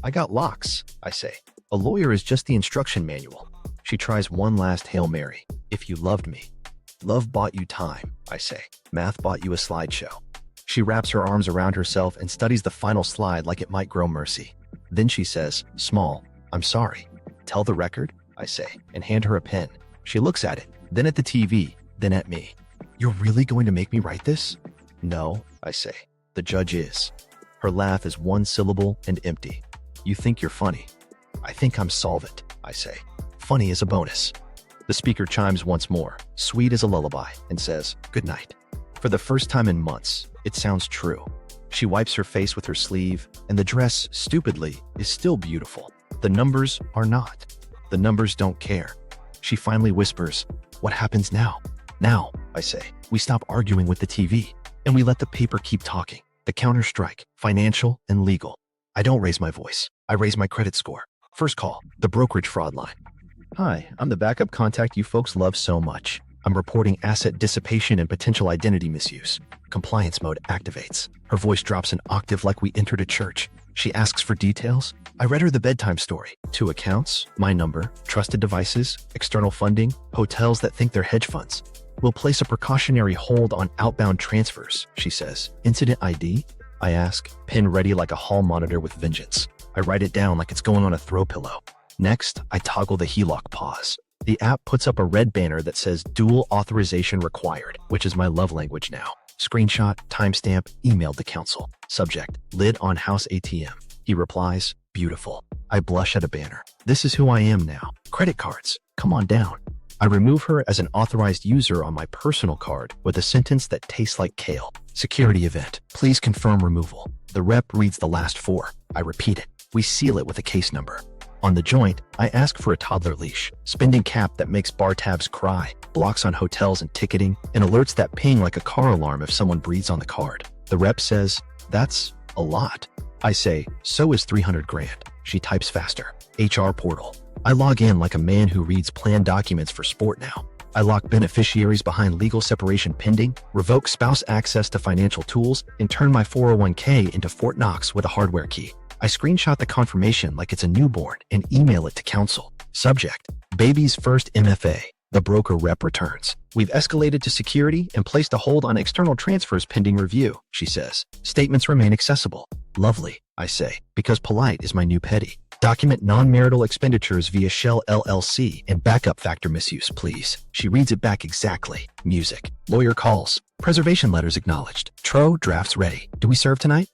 S2: I got locks, I say. A lawyer is just the instruction manual. She tries one last Hail Mary. If you loved me. Love bought you time, I say. Math bought you a slideshow. She wraps her arms around herself and studies the final slide like it might grow mercy. Then she says, small, I'm sorry. Tell the record, I say, and hand her a pen. She looks at it, then at the TV, then at me. You're really going to make me write this? No, I say. The judge is. Her laugh is one syllable and empty. You think you're funny. I think I'm solvent, I say. Funny is a bonus. The speaker chimes once more, sweet as a lullaby, and says, good night. For the first time in months, it sounds true. She wipes her face with her sleeve, and the dress, stupidly, is still beautiful. The numbers are not. The numbers don't care. She finally whispers, what happens now? Now, I say, we stop arguing with the TV, and we let the paper keep talking. The counter-strike, financial and legal. I don't raise my voice. I raise my credit score. First call, the brokerage fraud line. Hi, I'm the backup contact you folks love so much. I'm reporting asset dissipation and potential identity misuse. Compliance mode activates. Her voice drops an octave like we entered a church. She asks for details. I read her the bedtime story. 2 accounts, my number, trusted devices, external funding, hotels that think they're hedge funds. We'll place a precautionary hold on outbound transfers, she says. Incident ID? I ask, pen ready like a hall monitor with vengeance. I write it down like it's going on a throw pillow. Next, I toggle the HELOC pause. The app puts up a red banner that says dual authorization required, which is my love language now. Screenshot, timestamp, emailed to counsel. Subject, lid on house ATM. He replies, beautiful. I blush at a banner. This is who I am now. Credit cards, come on down. I remove her as an authorized user on my personal card with a sentence that tastes like kale. Security event, please confirm removal. The rep reads the last 4. I repeat it. We seal it with a case number. On the joint, I ask for a toddler leash, spending cap that makes bar tabs cry, blocks on hotels and ticketing, and alerts that ping like a car alarm if someone breathes on the card. The rep says, that's a lot. I say, so is 300 grand.
S1: She types faster. HR portal. I log in like a man who reads plan documents for sport now. I lock beneficiaries behind legal separation pending, revoke spouse access to financial tools, and turn my 401k into Fort Knox with a hardware key. I screenshot the confirmation like it's a newborn and email it to counsel. Subject: baby's first MFA. The broker rep returns. We've escalated to security and placed a hold on external transfers pending review, she says. Statements remain accessible. Lovely, I say, because polite is my new petty. Document non-marital expenditures via Shell LLC and backup factor misuse, please. She reads it back exactly. Music. Lawyer calls. Preservation letters acknowledged. Tro drafts ready. Do we serve tonight?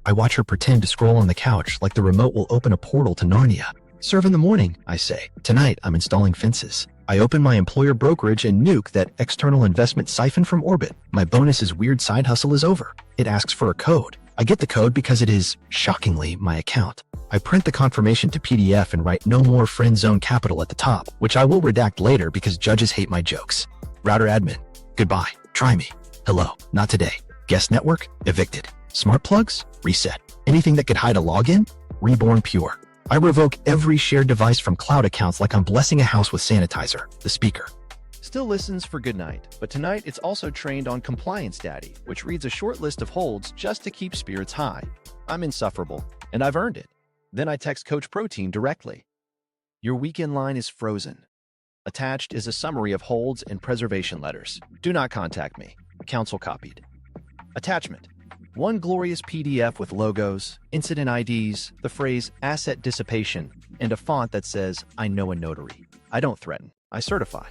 S1: I watch her pretend to scroll on the couch like the remote will open a portal to Narnia. Serve in the morning, I say. Tonight, I'm installing fences. I open my employer brokerage and nuke that external investment siphon from orbit. My bonus's weird side hustle is over. It asks for a code. I get the code because it is, shockingly, my account. I print the confirmation to PDF and write no more friend zone capital at the top, which I will redact later because judges hate my jokes. Router admin. Goodbye. Try me. Hello. Not today. Guest network. Evicted. Smart plugs. Reset. Anything that could hide a login. Reborn pure. I revoke every shared device from cloud accounts like I'm blessing a house with sanitizer. The speaker
S2: Still listens for goodnight, but tonight it's also trained on Compliance Daddy, which reads a short list of holds just to keep spirits high. I'm insufferable, and I've earned it. Then I text Coach Protein directly. Your weekend line is frozen. Attached is a summary of holds and preservation letters. Do not contact me. Counsel copied. Attachment. One glorious PDF with logos, incident IDs, the phrase asset dissipation, and a font that says, I know a notary. I don't threaten. I certify.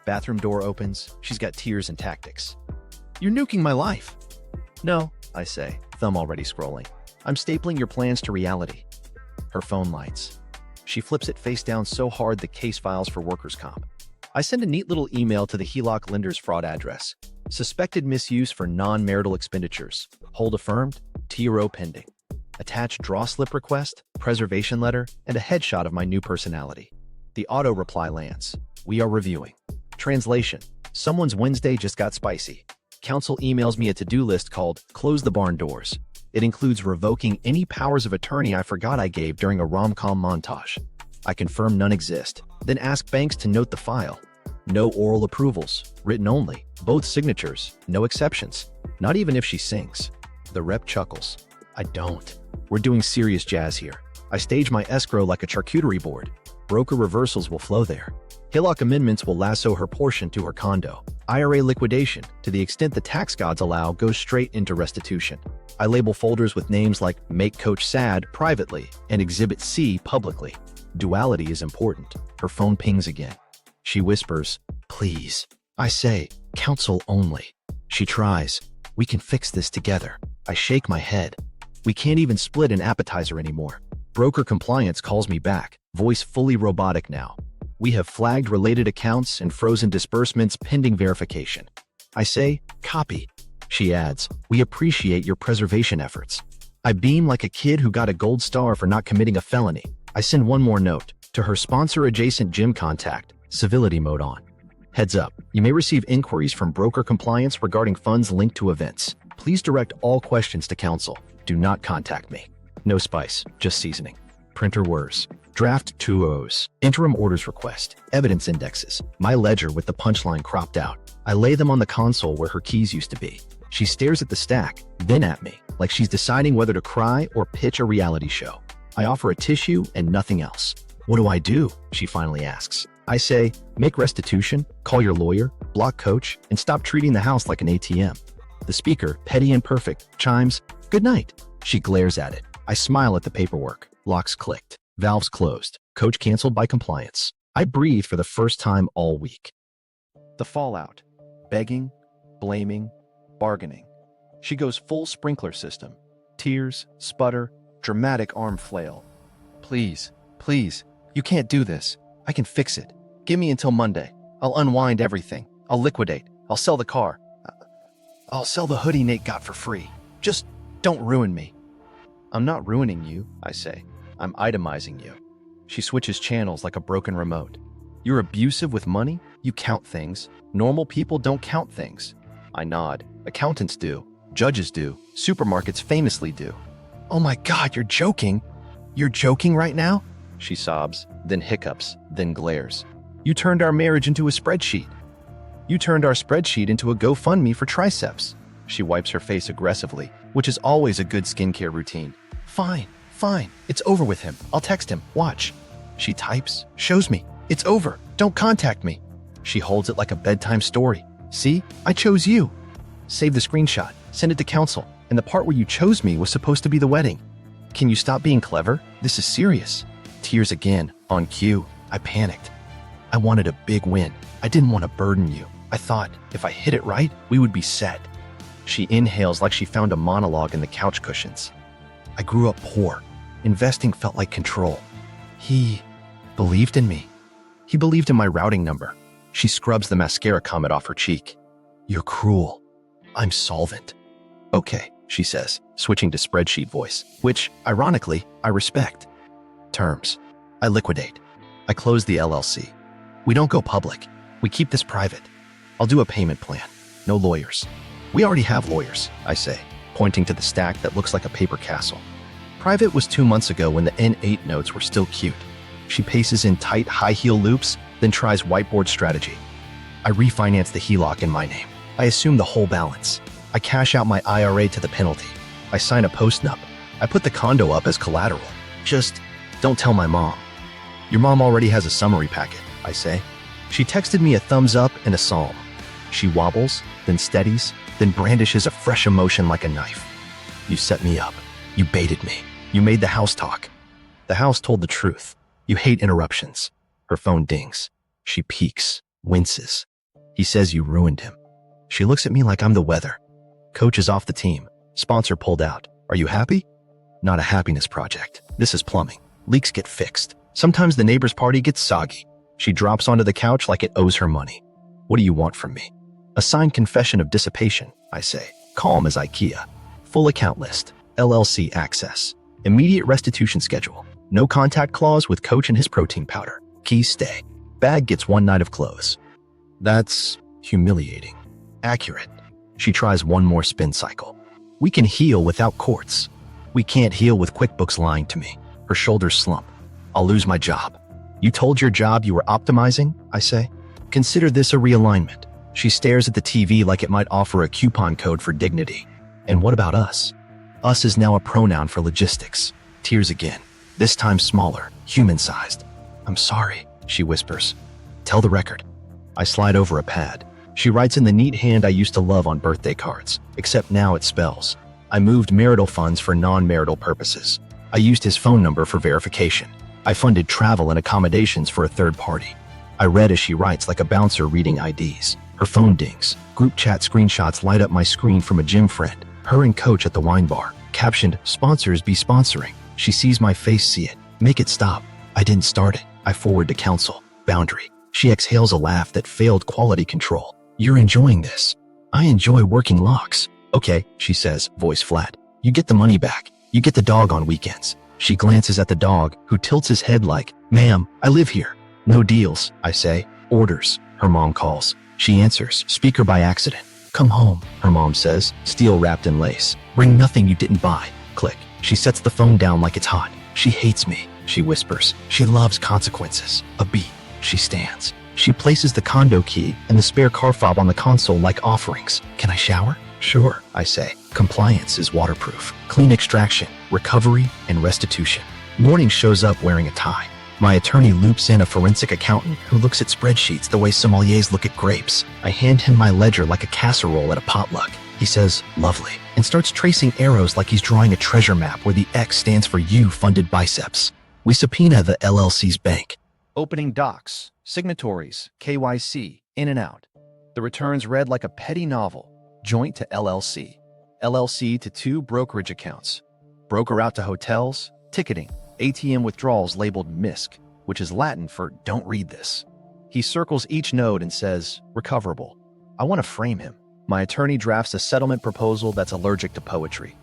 S2: Bathroom door opens. She's got tears and tactics. You're nuking my life. No, I say, thumb already scrolling. I'm stapling your plans to reality. Her phone lights. She flips it face down so hard the case files for workers' comp. I send a neat little email to the HELOC lender's fraud address. Suspected misuse for non-marital expenditures. Hold affirmed. TRO pending. Attached draw slip request, preservation letter, and a headshot of my new personality. The auto reply lands. We are reviewing. Translation. Someone's Wednesday just got spicy. Counsel emails me a to-do list called Close the Barn Doors. It includes revoking any powers of attorney I forgot I gave during a rom-com montage. I confirm none exist, then ask banks to note the file. No oral approvals, written only, both signatures, no exceptions, not even if she sings. The rep chuckles. I don't. We're doing serious jazz here. I stage my escrow like a charcuterie board. Broker reversals will flow there. HELOC amendments will lasso her portion to her condo. IRA liquidation, to the extent the tax gods allow, goes straight into restitution. I label folders with names like Make Coach Sad privately and Exhibit C publicly. Duality is important. Her phone pings again. She whispers, please. I say, counsel only. She tries. We can fix this together. I shake my head. We can't even split an appetizer anymore. Broker compliance calls me back, voice fully robotic now. We have flagged related accounts and frozen disbursements pending verification. I say, copy. She adds, we appreciate your preservation efforts. I beam like a kid who got a gold star for not committing a felony. I send one more note to her sponsor-adjacent gym contact, civility mode on. Heads up, you may receive inquiries from broker compliance regarding funds linked to events. Please direct all questions to counsel. Do not contact me. No spice, just seasoning. Printer whirs. Draft 2Os. Interim orders request. Evidence indexes. My ledger with the punchline cropped out. I lay them on the console where her keys used to be. She stares at the stack, then at me, like she's deciding whether to cry or pitch a reality show. I offer a tissue and nothing else. What do I do? She finally asks. I say, make restitution, call your lawyer, block coach, and stop treating the house like an ATM. The speaker, petty and perfect, chimes, good night. She glares at it. I smile at the paperwork. Locks clicked. Valves closed. Coach canceled by compliance. I breathe for the first time all week. The fallout. Begging, blaming, bargaining. She goes full sprinkler system. Tears, sputter, dramatic arm flail. Please, please, you can't do this. I can fix it. Give me until Monday. I'll unwind everything. I'll liquidate. I'll sell the car. I'll sell the hoodie Nate got for free. Just don't ruin me. I'm not ruining you, I say. I'm itemizing you. She switches channels like a broken remote. You're abusive with money? You count things. Normal people don't count things. I nod. Accountants do. Judges do. Supermarkets famously do. Oh my God, you're joking.
S1: You're joking right now? She sobs, then hiccups, then glares. You turned our marriage into a spreadsheet. You turned our spreadsheet into a GoFundMe for triceps. She wipes her face aggressively, which is always a good skincare routine. Fine. It's over with him. I'll text him. Watch. She types, shows me. It's over. Don't contact me. She holds it like a bedtime story. See? I chose you. Save the screenshot. Send it to counsel. And the part where you chose me was supposed to be the wedding. Can you stop being clever? This is serious. Tears again, on cue. I panicked. I wanted a big win. I didn't want to burden you. I thought, if I hit it right, we would be set. She inhales like she found a monologue in the couch cushions. I grew up poor. Investing felt like control. He believed in me. He believed in my routing number. She scrubs the mascara comet off her cheek. You're cruel. I'm solvent. Okay, she says, switching to spreadsheet voice, which, ironically, I respect. Terms. I liquidate. I close the LLC. We don't go public. We keep this private. I'll do a payment plan. No lawyers. We already have lawyers, I say, pointing to the stack that looks like a paper castle. Private was 2 months ago when the N8 notes were still cute. She paces in tight, high-heel loops, then tries whiteboard strategy. I refinance the HELOC in my name. I assume the whole balance. I cash out my IRA to the penalty. I sign a post-nup. I put the condo up as collateral. Just don't tell my mom. Your mom already has a summary packet, I say. She texted me a thumbs up and a psalm. She wobbles, then steadies, then brandishes a fresh emotion like a knife. You set me up. You baited me. You made the house talk. The house told the truth. You hate interruptions. Her phone dings. She peeks, winces. He says you ruined him. She looks at me like I'm the weather. Coach is off the team. Sponsor pulled out. Are you happy? Not a happiness project. This is plumbing. Leaks get fixed. Sometimes the neighbor's party gets soggy. She drops onto the couch like it owes her money. What do you want from me? A signed confession of dissipation, I say, calm as IKEA. Full account list. LLC access. Immediate restitution schedule. No contact clause with coach and his protein powder. Keys stay. Bag gets 1 night of clothes. That's humiliating. Accurate. She tries one more spin cycle. We can heal without courts. We can't heal with QuickBooks lying to me. Her shoulders slump. I'll lose my job. You told your job you were optimizing, I say. Consider this a realignment. She stares at the TV like it might offer a coupon code for dignity. And what about us? Us is now a pronoun for logistics. Tears again. This time smaller, human-sized. I'm sorry, she whispers. Tell the record. I slide over a pad. She writes in the neat hand I used to love on birthday cards, except now it spells. I moved marital funds for non-marital purposes. I used his phone number for verification. I funded travel and accommodations for a third party. I read as she writes like a bouncer reading IDs. Her phone dings. Group chat screenshots light up my screen from a gym friend. Her and coach at the wine bar. Captioned, sponsors be sponsoring. She sees my face, see it. Make it stop. I didn't start it. I forward to counsel. Boundary. She exhales a laugh that failed quality control. You're enjoying this. I enjoy working locks. Okay, she says, voice flat. You get the money back. You get the dog on weekends. She glances at the dog, who tilts his head like, ma'am, I live here. No deals, I say. Orders. Her mom calls. She answers, speaker by accident. Come home, her mom says, steel wrapped in lace. Bring nothing you didn't buy. Click. She sets the phone down like it's hot. She hates me, she whispers. She loves consequences. A beat. She stands. She places the condo key and the spare car fob on the console like offerings. Can I shower? Sure, I say. Compliance is waterproof. Clean extraction, recovery, and restitution. Morning shows up wearing a tie. My attorney loops in a forensic accountant who looks at spreadsheets the way sommeliers look at grapes. I hand him my ledger like a casserole at a potluck. He says, lovely, and starts tracing arrows like he's drawing a treasure map where the X stands for you-funded biceps. We subpoena the LLC's bank. Opening docs, signatories, KYC, in and out. The returns read like a petty novel. Joint to LLC. LLC to 2 brokerage accounts. Broker out to hotels, ticketing, ATM withdrawals labeled MISC, which is Latin for don't read this. He circles each node and says, recoverable. I want to frame him. My attorney drafts a settlement proposal that's allergic to poetry.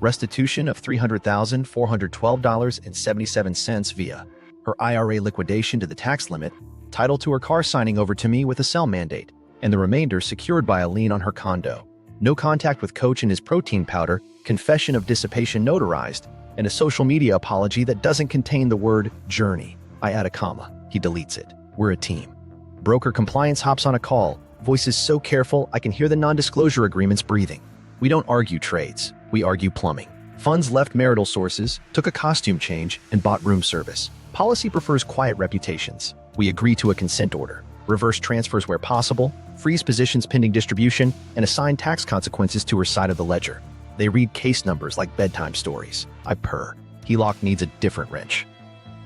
S1: Restitution of $300,412.77 via her IRA liquidation to the tax limit, title to her car signing over to me with a sell mandate, and the remainder secured by a lien on her condo. No contact with coach and his protein powder, confession of dissipation notarized, and a social media apology that doesn't contain the word journey. I add a comma. He deletes it. We're a team. Broker compliance hops on a call. Voice is so careful I can hear the non-disclosure agreements breathing. We don't argue trades. We argue plumbing. Funds left marital sources, took a costume change, and bought room service. Policy prefers quiet reputations. We agree to a consent order. Reverse transfers where possible, freeze positions pending distribution, and assign tax consequences to her side of the ledger. They read case numbers like bedtime stories. I purr. HELOC needs a different wrench.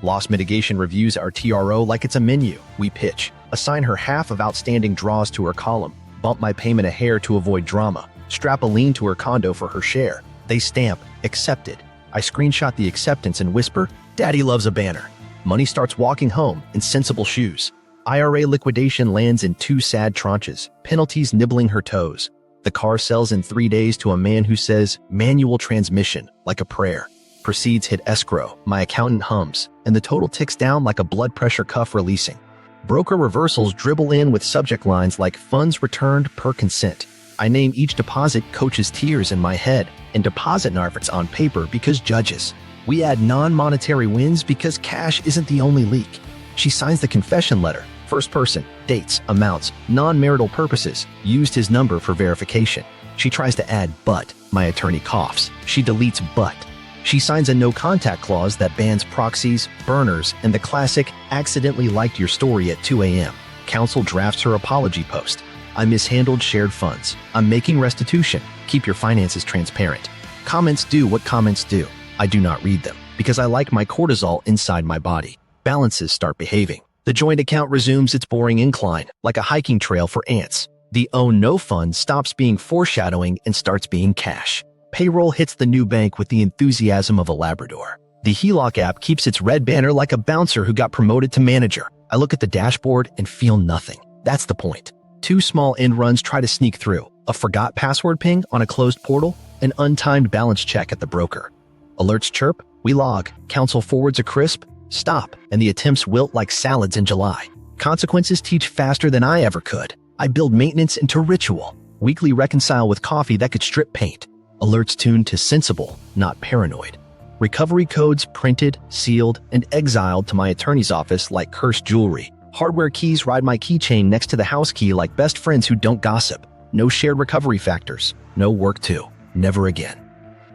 S1: Loss mitigation reviews our TRO like it's a menu. We pitch. Assign her half of outstanding draws to her column. Bump my payment a hair to avoid drama. Strap a lien to her condo for her share. They stamp, accepted. I screenshot the acceptance and whisper, Daddy loves a banner. Money starts walking home in sensible shoes. IRA liquidation lands in 2 sad tranches, penalties nibbling her toes. The car sells in 3 days to a man who says, manual transmission, like a prayer. Proceeds hit escrow, my accountant hums, and the total ticks down like a blood pressure cuff releasing. Broker reversals dribble in with subject lines like funds returned per consent. I name each deposit coach's tears in my head, and deposit narratives on paper because judges. We add non-monetary wins because cash isn't the only leak. She signs the confession letter, first person, dates, amounts, non-marital purposes, used his number for verification. She tries to add but, my attorney coughs. She deletes but. She signs a no-contact clause that bans proxies, burners, and the classic accidentally liked your story at 2 a.m. Counsel drafts her apology post. I mishandled shared funds. I'm making restitution. Keep your finances transparent. Comments do what comments do. I do not read them because I like my cortisol inside my body. Balances start behaving. The joint account resumes its boring incline, like a hiking trail for ants. The oh no fund stops being foreshadowing and starts being cash. Payroll hits the new bank with the enthusiasm of a Labrador. The HELOC app keeps its red banner like a bouncer who got promoted to manager. I look at the dashboard and feel nothing. That's the point. 2 small end runs try to sneak through. A forgot password ping on a closed portal, an untimed balance check at the broker. Alerts chirp, we log, counsel forwards a crisp, stop, and the attempts wilt like salads in July. Consequences teach faster than I ever could. I build maintenance into ritual. Weekly reconcile with coffee that could strip paint. Alerts tuned to sensible, not paranoid. Recovery codes printed, sealed, and exiled to my attorney's office like cursed jewelry. Hardware keys ride my keychain next to the house key like best friends who don't gossip. No shared recovery factors. No work to. Never again.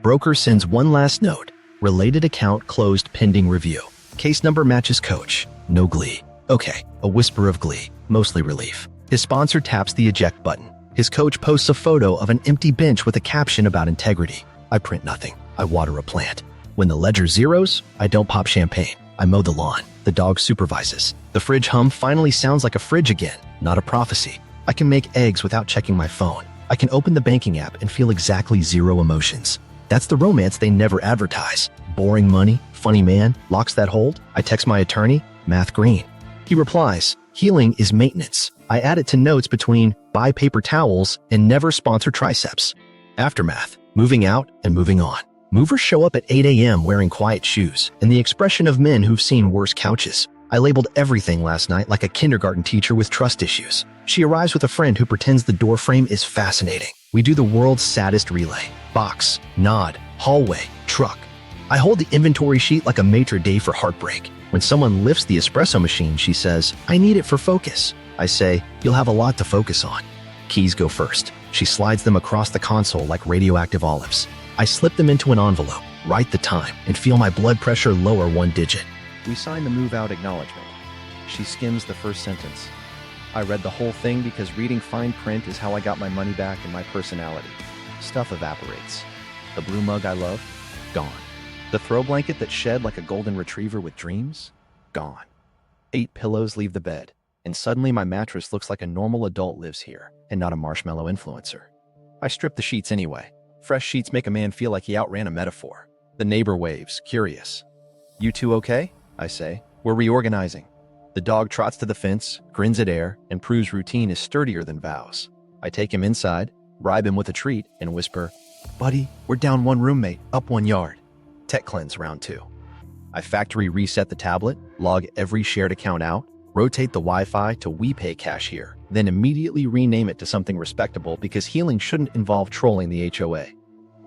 S1: Broker sends one last note. Related account closed pending review. Case number matches coach. No glee. Okay, a whisper of glee. Mostly relief. His sponsor taps the eject button. His coach posts a photo of an empty bench with a caption about integrity. I print nothing. I water a plant. When the ledger zeros, I don't pop champagne. I mow the lawn. The dog supervises. The fridge hum finally sounds like a fridge again, not a prophecy. I can make eggs without checking my phone. I can open the banking app and feel exactly 0 emotions. That's the romance they never advertise. Boring money, funny man, locks that hold. I text my attorney, math green. He replies, healing is maintenance. I add it to notes between buy paper towels and never sponsor triceps. Aftermath, moving out and moving on. Movers show up at 8 a.m. wearing quiet shoes and the expression of men who've seen worse couches. I labeled everything last night like a kindergarten teacher with trust issues. She arrives with a friend who pretends the doorframe is fascinating. We do the world's saddest relay. Box, nod, hallway, truck. I hold the inventory sheet like a maitre d' for heartbreak. When someone lifts the espresso machine, she says, I need it for focus. I say, you'll have a lot to focus on. Keys go first. She slides them across the console like radioactive olives. I slip them into an envelope, write the time, and feel my blood pressure lower 1 digit.
S2: We sign the move-out acknowledgement. She skims the first sentence. I read the whole thing because reading fine print is how I got my money back and my personality. Stuff evaporates. The blue mug I love? Gone. The throw blanket that shed like a golden retriever with dreams? Gone. 8 pillows leave the bed, and suddenly my mattress looks like a normal adult lives here, and not a marshmallow influencer. I strip the sheets anyway. Fresh sheets make a man feel like he outran a metaphor. The neighbor waves, curious. You two okay? I say. We're reorganizing. The dog trots to the fence, grins at air, and proves routine is sturdier than vows. I take him inside, bribe him with a treat, and whisper, Buddy, we're down 1 roommate, up 1 yard. Tech cleanse round 2. I factory reset the tablet, log every shared account out, rotate the Wi-Fi to WePay cashier, then immediately rename it to something respectable because healing shouldn't involve trolling the HOA.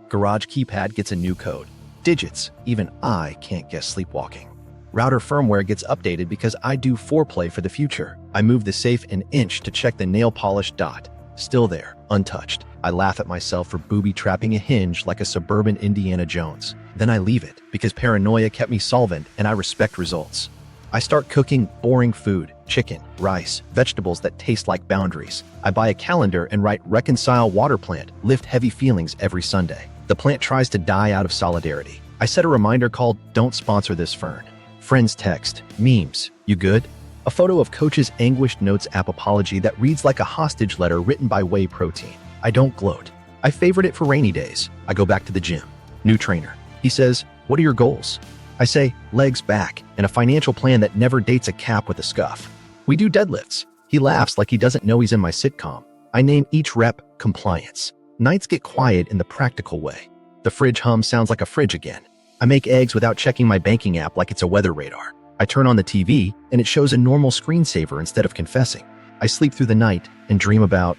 S2: Garage keypad gets a new code.
S1: Digits, even I can't guess sleepwalking. Router firmware gets updated because I do foreplay for the future. I move the safe an inch to check the nail polish dot. Still there, untouched. I laugh at myself for booby-trapping a hinge like a suburban Indiana Jones. Then I leave it because paranoia kept me solvent and I respect results. I start cooking boring food, chicken, rice, vegetables that taste like boundaries. I buy a calendar and write reconcile water plant, lift heavy feelings every Sunday. The plant tries to die out of solidarity. I set a reminder called don't sponsor this fern. Friends text, memes, you good? A photo of Coach's anguished notes app apology that reads like a hostage letter written by whey protein. I don't gloat. I favorite it for rainy days. I go back to the gym. New trainer. He says, what are your goals? I say, legs back, and a financial plan that never dates a cap with a scuff. We do deadlifts. He laughs like he doesn't know he's in my sitcom. I name each rep compliance. Nights get quiet in the practical way. The fridge hum sounds like a fridge again. I make eggs without checking my banking app like it's a weather radar. I turn on the TV, and it shows a normal screensaver instead of confessing. I sleep through the night and dream about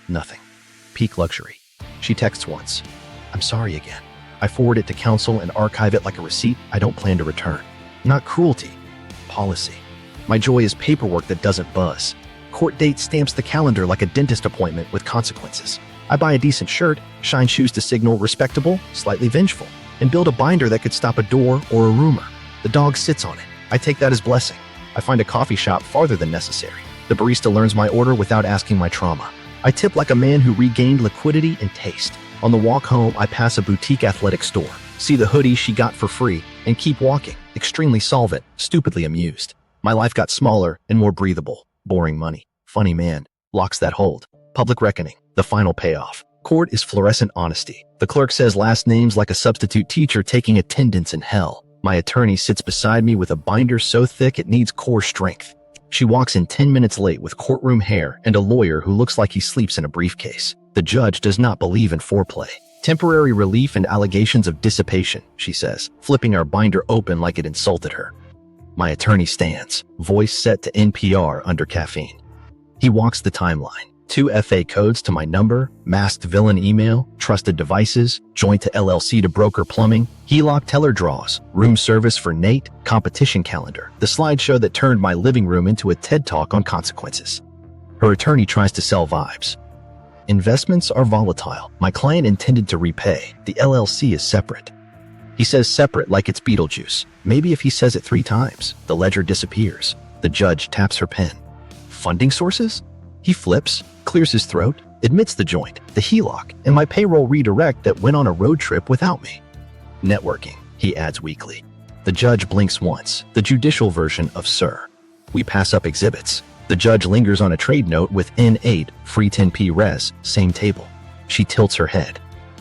S1: nothing. Peak luxury. She texts once. I'm sorry again. I forward it to counsel and archive it like a receipt I don't plan to return. Not cruelty. Policy. My joy is paperwork that doesn't buzz. Court date stamps the calendar like a dentist appointment with consequences. I buy a decent shirt, shine shoes to signal respectable, slightly vengeful, and build a binder that could stop a door or a rumor. The dog sits on it. I take that as blessing. I find a coffee shop farther than necessary. The barista learns my order without asking my trauma. I tip like a man who regained liquidity and taste. On the walk home, I pass a boutique athletic store, see the hoodie she got for free, and keep walking, extremely solvent, stupidly amused. My life got smaller and more breathable. Boring money. Funny man. Locks that hold. Public reckoning. The final payoff. Court is fluorescent honesty. The clerk says last names like a substitute teacher taking attendance in hell. My attorney sits beside me with a binder so thick it needs core strength. She walks in 10 minutes late with courtroom hair and a lawyer who looks like he sleeps in a briefcase. The judge does not believe in foreplay. Temporary relief and allegations of dissipation, she says, flipping our binder open like it insulted her. My attorney stands, voice set to NPR under caffeine. He walks the timeline. 2 FA codes to my number, masked villain email, trusted devices, joint to LLC to broker plumbing, HELOC teller draws, room service for Nate, competition calendar, the slideshow that turned my living room into a TED Talk on consequences. Her attorney tries to sell vibes. Investments are volatile. My client intended to repay. The LLC is separate. He says separate like it's Beetlejuice. Maybe if he says it 3 times, the ledger disappears. The judge taps her pen. Funding sources? He flips, clears his throat, admits the joint, the HELOC, and my payroll redirect that went on a road trip without me. Networking, he adds weakly. The judge blinks once, the judicial version of sir. We pass up exhibits. The judge lingers on a trade note with N8, free 10p res, same table. She tilts her head.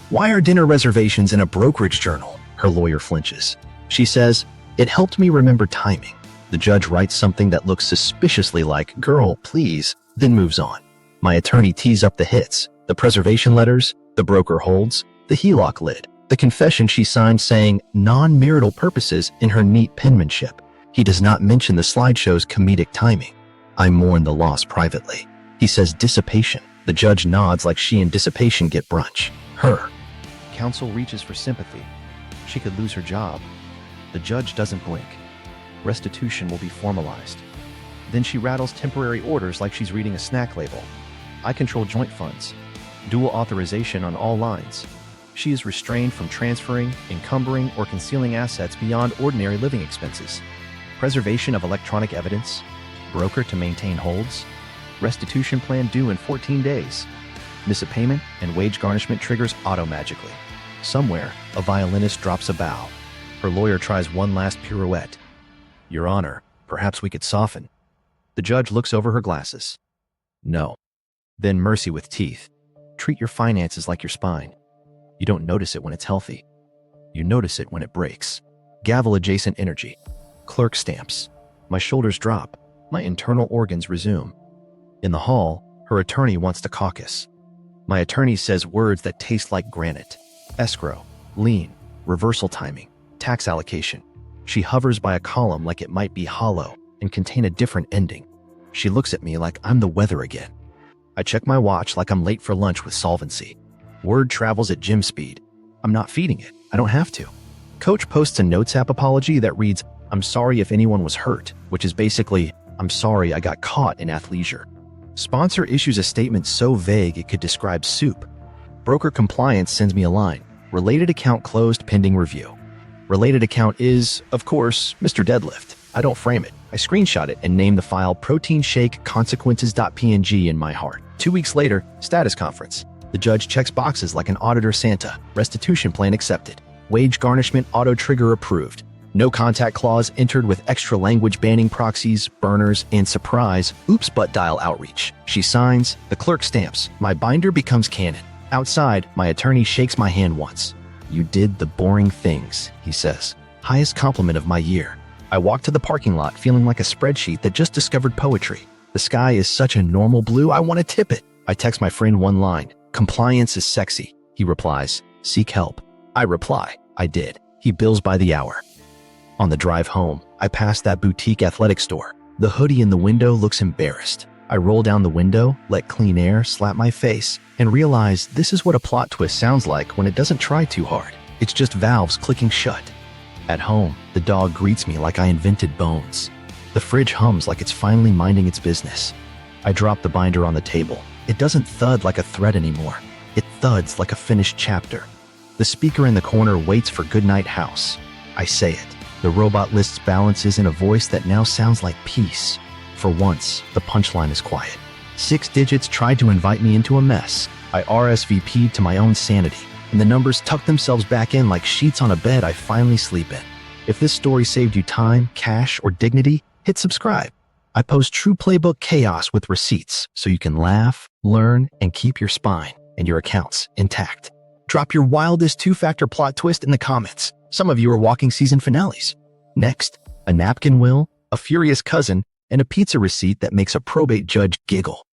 S1: Why are dinner reservations in a brokerage journal? Her lawyer flinches. She says, it helped me remember timing. The judge writes something that looks suspiciously like, girl, please, then moves on. My attorney tees up the hits, the preservation letters, the broker holds, the HELOC lid, the confession she signed saying non-marital purposes in her neat penmanship. He does not mention the slideshow's comedic timing. I mourn the loss privately. He says dissipation. The judge nods like she and dissipation get brunch. Her.
S2: Counsel reaches for sympathy. She could lose her job. The judge doesn't blink. Restitution will be formalized. Then she rattles temporary orders like she's reading a snack label. I control joint funds. Dual authorization on all lines. She is restrained from transferring, encumbering, or concealing assets beyond ordinary living expenses. Preservation of electronic evidence. Broker to maintain holds. Restitution plan due in 14 days. Miss a payment and wage garnishment triggers auto-magically. Somewhere, a violinist drops a bow. Her lawyer tries one last pirouette. Your Honor, perhaps we could soften. The judge looks over her glasses. No. Then mercy with teeth. Treat your finances like your spine. You don't notice it when it's healthy. You notice it when it breaks. Gavel-adjacent energy. Clerk stamps. My shoulders drop. My internal organs resume. In the hall, her attorney wants to caucus. My attorney says words that taste like granite. Escrow, lien, reversal timing, tax allocation. She hovers by a column like it might be hollow and contain a different ending. She looks at me like I'm the weather again. I check my watch like I'm late for lunch with solvency. Word travels at gym speed. I'm not feeding it. I don't have to.
S1: Coach posts a Notes app apology that reads, "I'm sorry if anyone was hurt," which is basically, "I'm sorry I got caught in athleisure." Sponsor issues a statement so vague it could describe soup. Broker compliance sends me a line, "Related account closed pending review." Related account is, of course, Mr. Deadlift. I don't frame it. I screenshot it and name the file protein shake consequences.png in my heart. 2 weeks later, status conference. The judge checks boxes like an auditor Santa. Restitution plan accepted. Wage garnishment auto trigger approved. No contact clause entered with extra language banning proxies, burners, and surprise, oops but dial outreach. She signs, the clerk stamps. My binder becomes canon. Outside, my attorney shakes my hand once. "You did the boring things," he says. Highest compliment of my year. I walk to the parking lot feeling like a spreadsheet that just discovered poetry. The sky is such a normal blue, I want to tip it. I text my friend one line, "Compliance is sexy." He replies, "Seek help." I reply, "I did." He bills by the hour. On the drive home, I pass that boutique athletic store. The hoodie in the window looks embarrassed. I roll down the window, let clean air slap my face, and realize this is what a plot twist sounds like when it doesn't try too hard. It's just valves clicking shut. At home, the dog greets me like I invented bones. The fridge hums like it's finally minding its business. I drop the binder on the table. It doesn't thud like a threat anymore. It thuds like a finished chapter. The speaker in the corner waits for Goodnight House. I say it. The robot lists balances in a voice that now sounds like peace. For once, the punchline is quiet. 6 digits tried to invite me into a mess. I RSVP'd to my own sanity, and the numbers tuck themselves back in like sheets on a bed I finally sleep in. If this story saved you time, cash, or dignity, hit subscribe. I post true playbook chaos with receipts so you can laugh, learn, and keep your spine and your accounts intact. Drop your wildest 2-factor plot twist in the comments. Some of you are walking season finales. Next, a napkin will, a furious cousin, and a pizza receipt that makes a probate judge giggle.